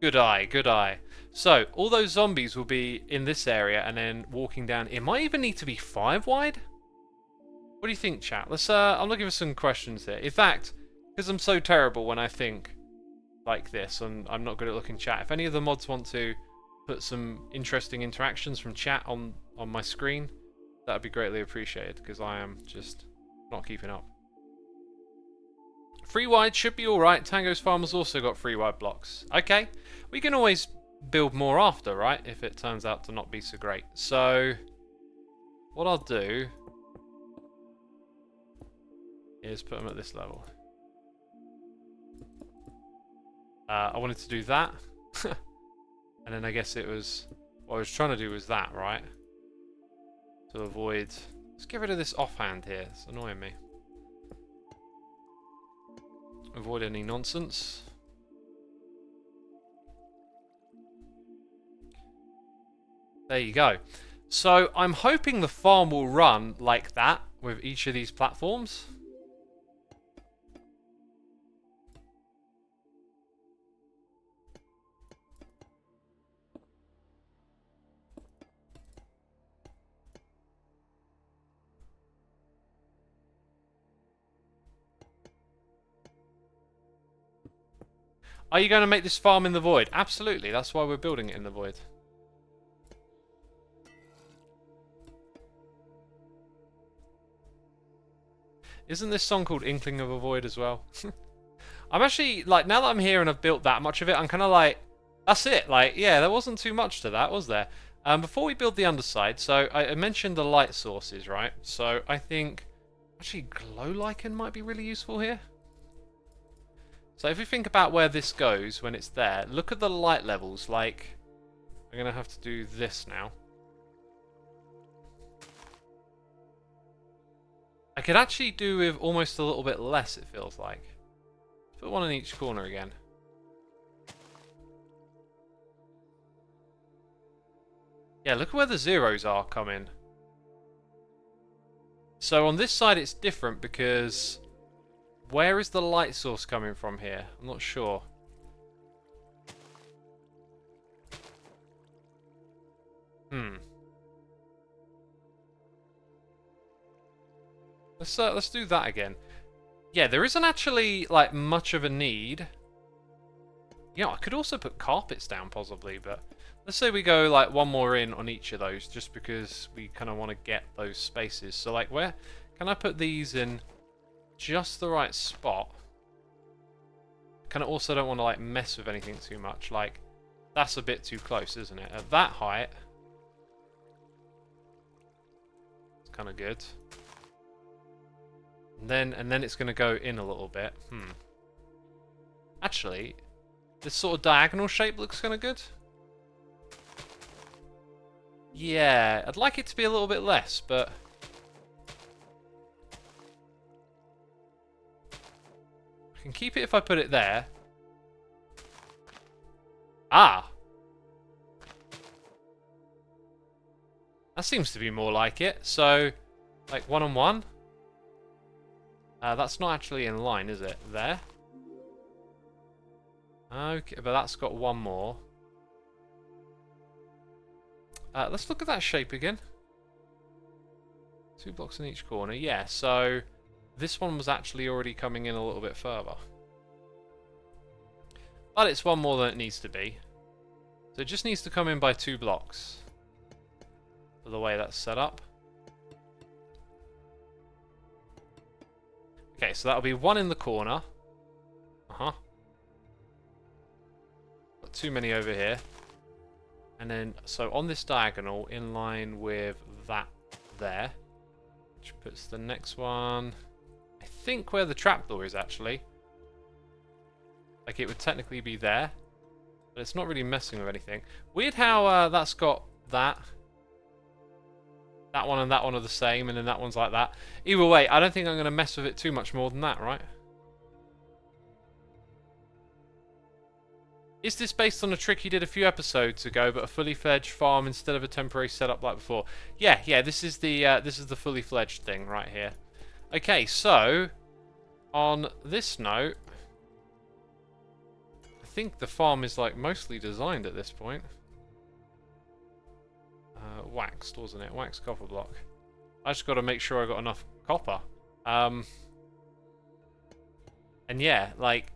Speaker 1: Good eye, good eye. So all those zombies will be in this area and then walking down. It might even need to be 5 wide. What do you think, chat? Let's I'm looking for some questions here. In fact, because I'm so terrible when I think like this, and I'm not good at looking chat. If any of the mods want to put some interesting interactions from chat on my screen, that would be greatly appreciated, because I am just not keeping up. 3 wide should be alright. Tango's farm has also got 3 wide blocks. Okay, we can always build more after, right? If it turns out to not be so great. So, what I'll do is put them at this level. I wanted to do that. And then I guess it was... what I was trying to do was that, right? To avoid... Let's get rid of this offhand here. It's annoying me. Avoid any nonsense. There you go. So I'm hoping the farm will run like that with each of these platforms. Are you going to make this farm in the void? Absolutely. That's why we're building it in the void. Isn't this song called Inkling of a Void as well? I'm actually, like, now that I'm here and I've built that much of it, I'm kind of like, that's it. Like, yeah, there wasn't too much to that, was there? Before we build the underside, so I mentioned the light sources, right? So I think, actually, glow lichen might be really useful here. So if we think about where this goes when it's there, look at the light levels. Like, I'm going to have to do this now. I could actually do with almost a little bit less, it feels like. Let's put one in each corner again. Yeah, look at where the zeros are coming. So on this side it's different because... where is the light source coming from here? I'm not sure. Let's do that again. Yeah, there isn't actually like much of a need. Yeah, I could also put carpets down possibly, but let's say we go like one more in on each of those just because we kind of want to get those spaces. So like where can I put these in just the right spot? Kind of also don't want to like mess with anything too much. Like that's a bit too close, isn't it? At that height, it's kind of good. And then it's going to go in a little bit. Actually, this sort of diagonal shape looks kind of good. Yeah, I'd like it to be a little bit less, but... I can keep it if I put it there. Ah! That seems to be more like it. So, like 1 on 1. That's not actually in line, is it? There. Okay, but that's got one more. Let's look at that shape again. 2 blocks in each corner. Yeah, so this one was actually already coming in a little bit further. But it's one more than it needs to be. So it just needs to come in by 2 blocks. For the way that's set up. Okay, so that'll be 1 in the corner. Got too many over here. And then, so on this diagonal, in line with that there, which puts the next one, I think where the trapdoor is actually. Like it would technically be there, but it's not really messing with anything. Weird how that's got that. That one and that one are the same, and then that one's like that. Either way, I don't think I'm going to mess with it too much more than that, right? Is this based on a trick you did a few episodes ago, but a fully fledged farm instead of a temporary setup like before? Yeah. This is the fully fledged thing right here. Okay, so on this note, I think the farm is like mostly designed at this point. Waxed, wasn't it? Waxed copper block. I just got to make sure I got enough copper. And yeah, like,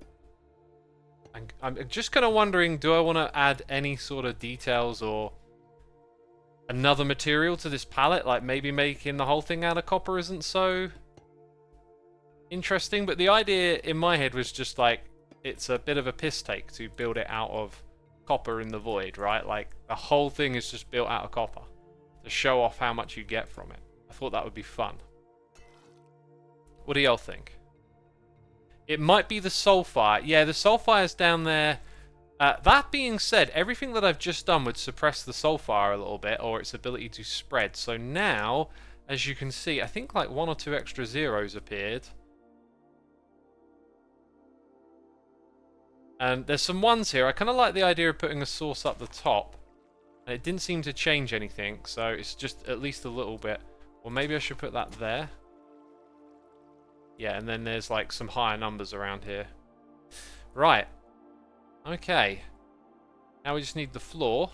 Speaker 1: I'm just kind of wondering, do I want to add any sort of details or another material to this palette? Like maybe making the whole thing out of copper isn't so interesting, but the idea in my head was just like, it's a bit of a piss take to build it out of copper in the void, right? Like the whole thing is just built out of copper to show off how much you get from it. I thought that would be fun. What do y'all think? It might be the sulfire. Yeah, the sulfire's down there. That being said, everything that I've just done would suppress the sulfire a little bit, or its ability to spread. So now, as you can see, I think like 1 or 2 extra zeros appeared. And there's some 1s here. I kind of like the idea of putting a source up the top. And it didn't seem to change anything, so it's just at least a little bit. Or maybe I should put that there. Yeah, and then there's like some higher numbers around here. Right. Okay. Now we just need the floor.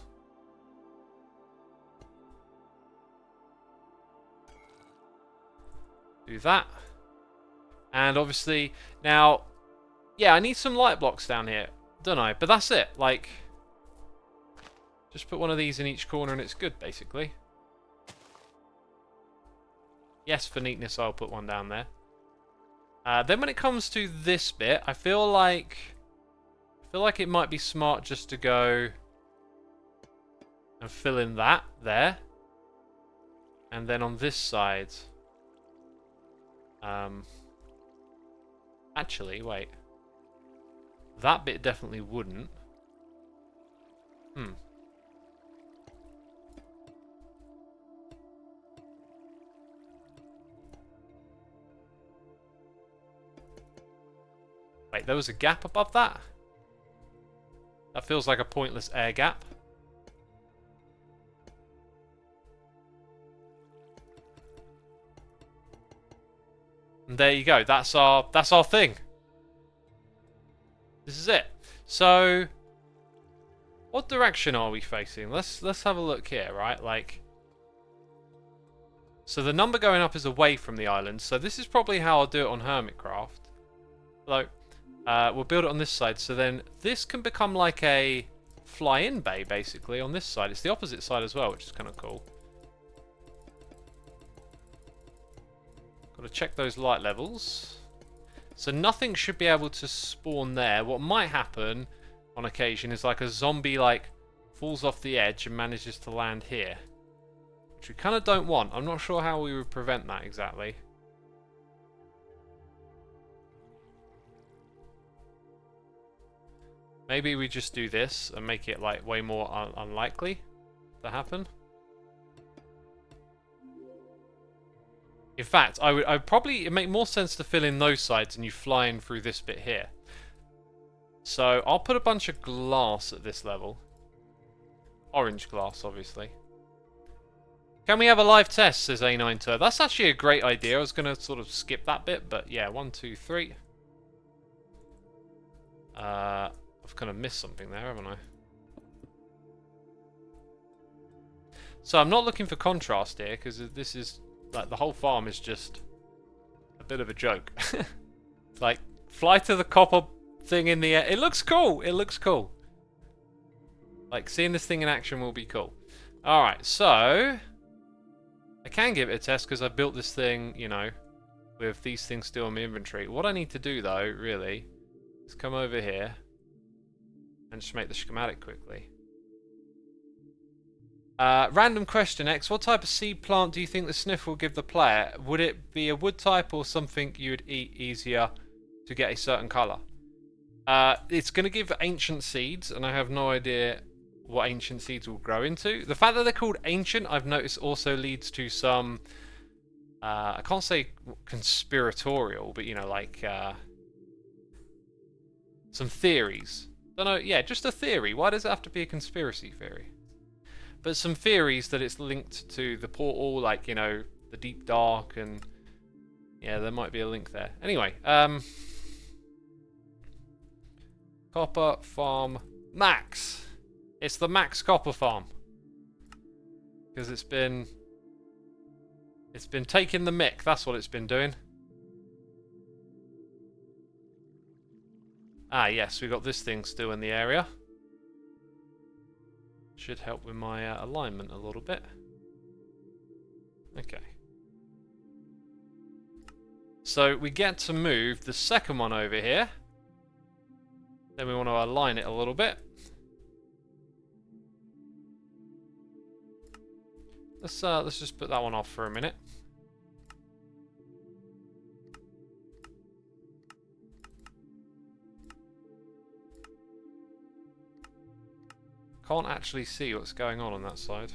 Speaker 1: Do that. And obviously, now, yeah, I need some light blocks down here. Don't know, but that's it. Like, just put one of these in each corner and it's good, basically. Yes, for neatness, I'll put one down there. Then when it comes to this bit, I feel like it might be smart just to go and fill in that there. And then on this side, actually, wait. That bit definitely wouldn't. Wait, there was a gap above that? That feels like a pointless air gap. And there you go. That's our thing. This is it. So, what direction are we facing? Let's have a look here, right? Like, so the number going up is away from the island. So this is probably how I'll do it on Hermitcraft. So, we'll build it on this side. So then this can become like a fly-in bay, basically, on this side. It's the opposite side as well, which is kind of cool. Got to check those light levels. So nothing should be able to spawn there. What might happen on occasion is like a zombie falls off the edge and manages to land here. Which we kind of don't want. I'm not sure how we would prevent that exactly. Maybe we just do this and make it like way more unlikely to happen. In fact, I would probably make more sense to fill in those sides and you fly in through this bit here. So I'll put a bunch of glass at this level. Orange glass, obviously. Can we have a live test, says A9Tur. That's actually a great idea. I was going to sort of skip that bit, but yeah, 1, 2, 3. I've kind of missed something there, haven't I? So I'm not looking for contrast here, because this is... like, the whole farm is just a bit of a joke. Like, fly to the copper thing in the air. It looks cool. It looks cool. Like, seeing this thing in action will be cool. Alright, so... I can give it a test because I built this thing, you know, with these things still in my inventory. What I need to do, though, really, is come over here and just make the schematic quickly. Random question, X. What type of seed plant do you think the sniff will give the player? Would it be a wood type or something you would eat easier to get a certain colour? It's going to give ancient seeds, and I have no idea what ancient seeds will grow into. The fact that they're called ancient, I've noticed, also leads to some... I can't say conspiratorial, but, you know, like... some theories. Don't know, yeah, just a theory. Why does it have to be a conspiracy theory? But some theories that it's linked to the portal, like, you know, the deep dark, and yeah, there might be a link there. Anyway, Copper Farm Max. It's the Max Copper Farm. Because it's been taking the mick, that's what it's been doing. Ah, yes, we got this thing still in the area. Should help with my alignment a little bit. Okay. So we get to move the second one over here. Then we want to align it a little bit. Let's just put that one off for a minute. Can't actually see what's going on that side.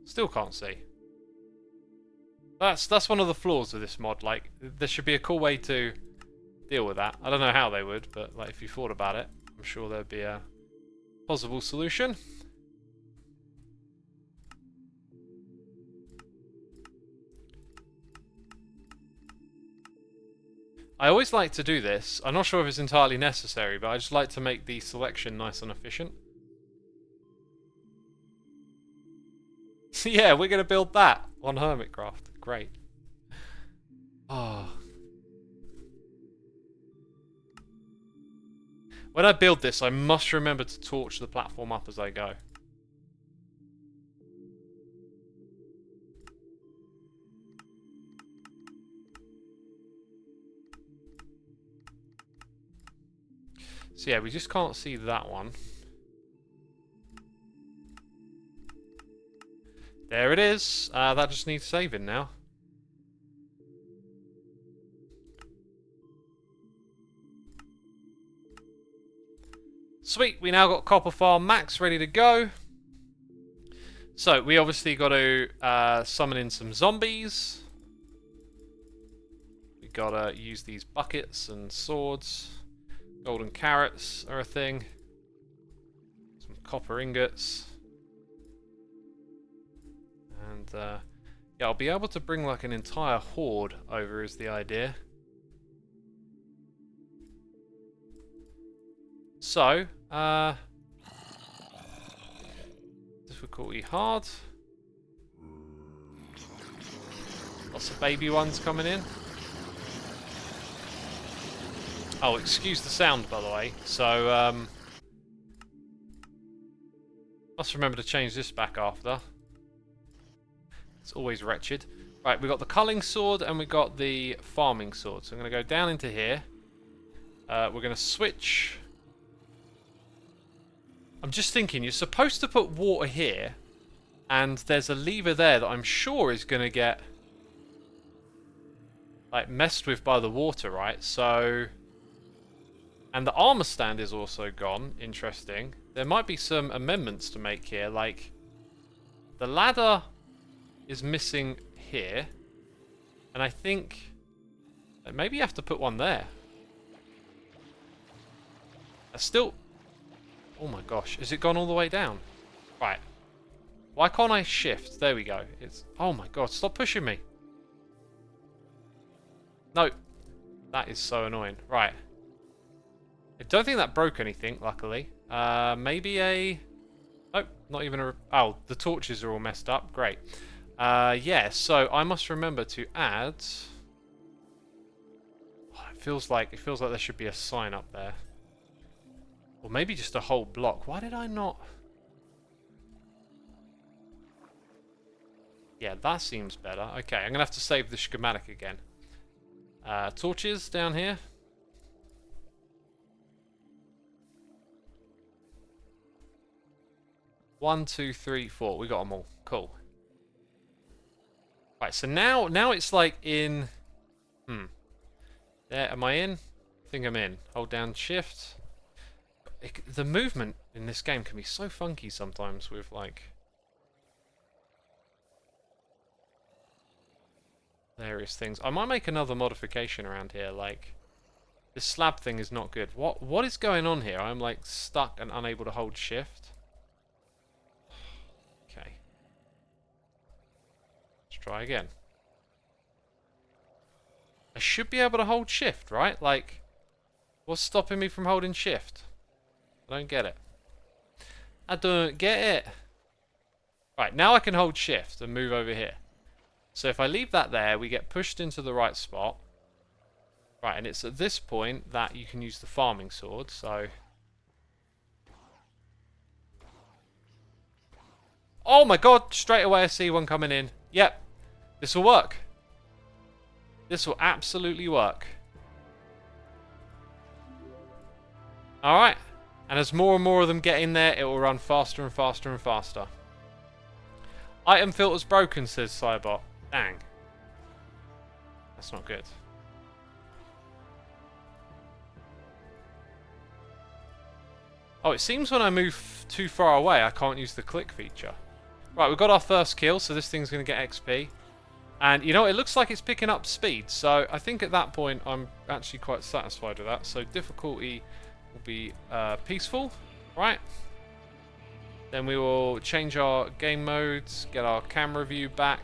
Speaker 1: Still can't see. That's one of the flaws of this mod. Like, there should be a cool way to deal with that. I don't know how they would, but like if you thought about it, I'm sure there'd be a possible solution. I always like to do this. I'm not sure if it's entirely necessary, but I just like to make the selection nice and efficient. Yeah, we're going to build that on Hermitcraft. Great. Oh. When I build this, I must remember to torch the platform up as I go. So yeah, we just can't see that one. There it is. That just needs saving now. Sweet, we now got Copper Farm Max ready to go. So, we obviously got to summon in some zombies. We gotta use these buckets and swords. Golden carrots are a thing. Some copper ingots. And, yeah, I'll be able to bring like an entire horde over is the idea. So, difficulty hard. Lots of baby ones coming in. Oh, excuse the sound, by the way. So, must remember to change this back after. It's always wretched. Right, we got the culling sword and we got the farming sword. So I'm going to go down into here. We're going to switch. I'm just thinking, you're supposed to put water here, and there's a lever there that I'm sure is going to get like messed with by the water, right? So, and the armor stand is also gone. Interesting. There might be some amendments to make here, like the ladder is missing here, and I think maybe you have to put one there. That's still... Oh my gosh, has it gone all the way down? Right. Why can't I shift? There we go. It's... Oh my god, stop pushing me. No. That is so annoying. Right. I don't think that broke anything, luckily. Maybe a... Nope, not even a... Oh, the torches are all messed up. Great. Yeah, so I must remember to add... Oh, it feels like there should be a sign up there. Or maybe just a whole block. Why did I not... Yeah, that seems better. Okay, I'm going to have to save the schematic again. Torches down here. One, two, three, four. We got them all. Cool. Right, so now it's like in... There, am I in? I think I'm in. Hold down shift. The movement in this game can be so funky sometimes with, like... various things. I might make another modification around here, like... This slab thing is not good. What is going on here? I'm, like, stuck and unable to hold shift. Okay. Let's try again. I should be able to hold shift, right? Like, what's stopping me from holding shift? I don't get it. I don't get it. Right, now I can hold shift and move over here. So if I leave that there, we get pushed into the right spot. Right, and it's at this point that you can use the farming sword, so... Oh my god, straight away I see one coming in. Yep, this will work. This will absolutely work. Alright. And as more and more of them get in there, it will run faster and faster and faster. Item filter's broken, says Cybot. Dang. That's not good. Oh, it seems when I move too far away, I can't use the click feature. Right, we've got our first kill, so this thing's going to get XP. And, you know, it looks like it's picking up speed. So, I think at that point, I'm actually quite satisfied with that. So, difficulty... will be peaceful, right? Then we will change our game modes, get our camera view back,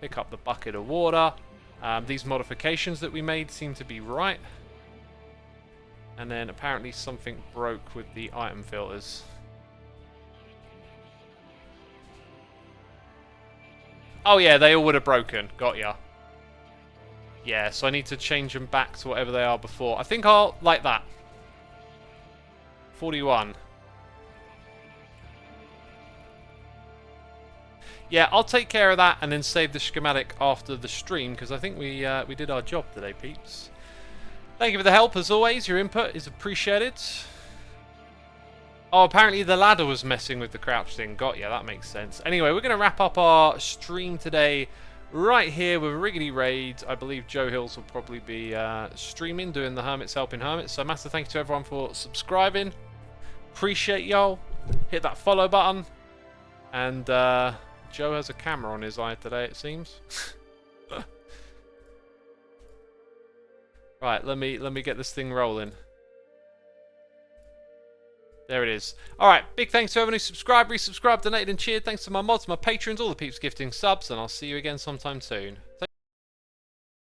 Speaker 1: pick up the bucket of water. These modifications that we made seem to be right. And then apparently something broke with the item filters. Oh yeah, they all would have broken. Got ya. Yeah, so I need to change them back to whatever they are before. I think I'll... like that. 41. Yeah, I'll take care of that and then save the schematic after the stream, because I think we did our job today, peeps. Thank you for the help, as always. Your input is appreciated. Oh, apparently the ladder was messing with the crouch thing. Got ya, that makes sense. Anyway, we're going to wrap up our stream today right here with Riggedy Raids. I believe Joe Hills will probably be streaming, doing the Hermits Helping Hermits. So massive thank you to everyone for subscribing. Appreciate y'all. Hit that follow button. And Joe has a camera on his eye today, it seems. Right, let me get this thing rolling. There it is. Alright, big thanks to everyone who subscribed, resubscribed, donated and cheered. Thanks to my mods, my patrons, all the peeps gifting subs, and I'll see you again sometime soon.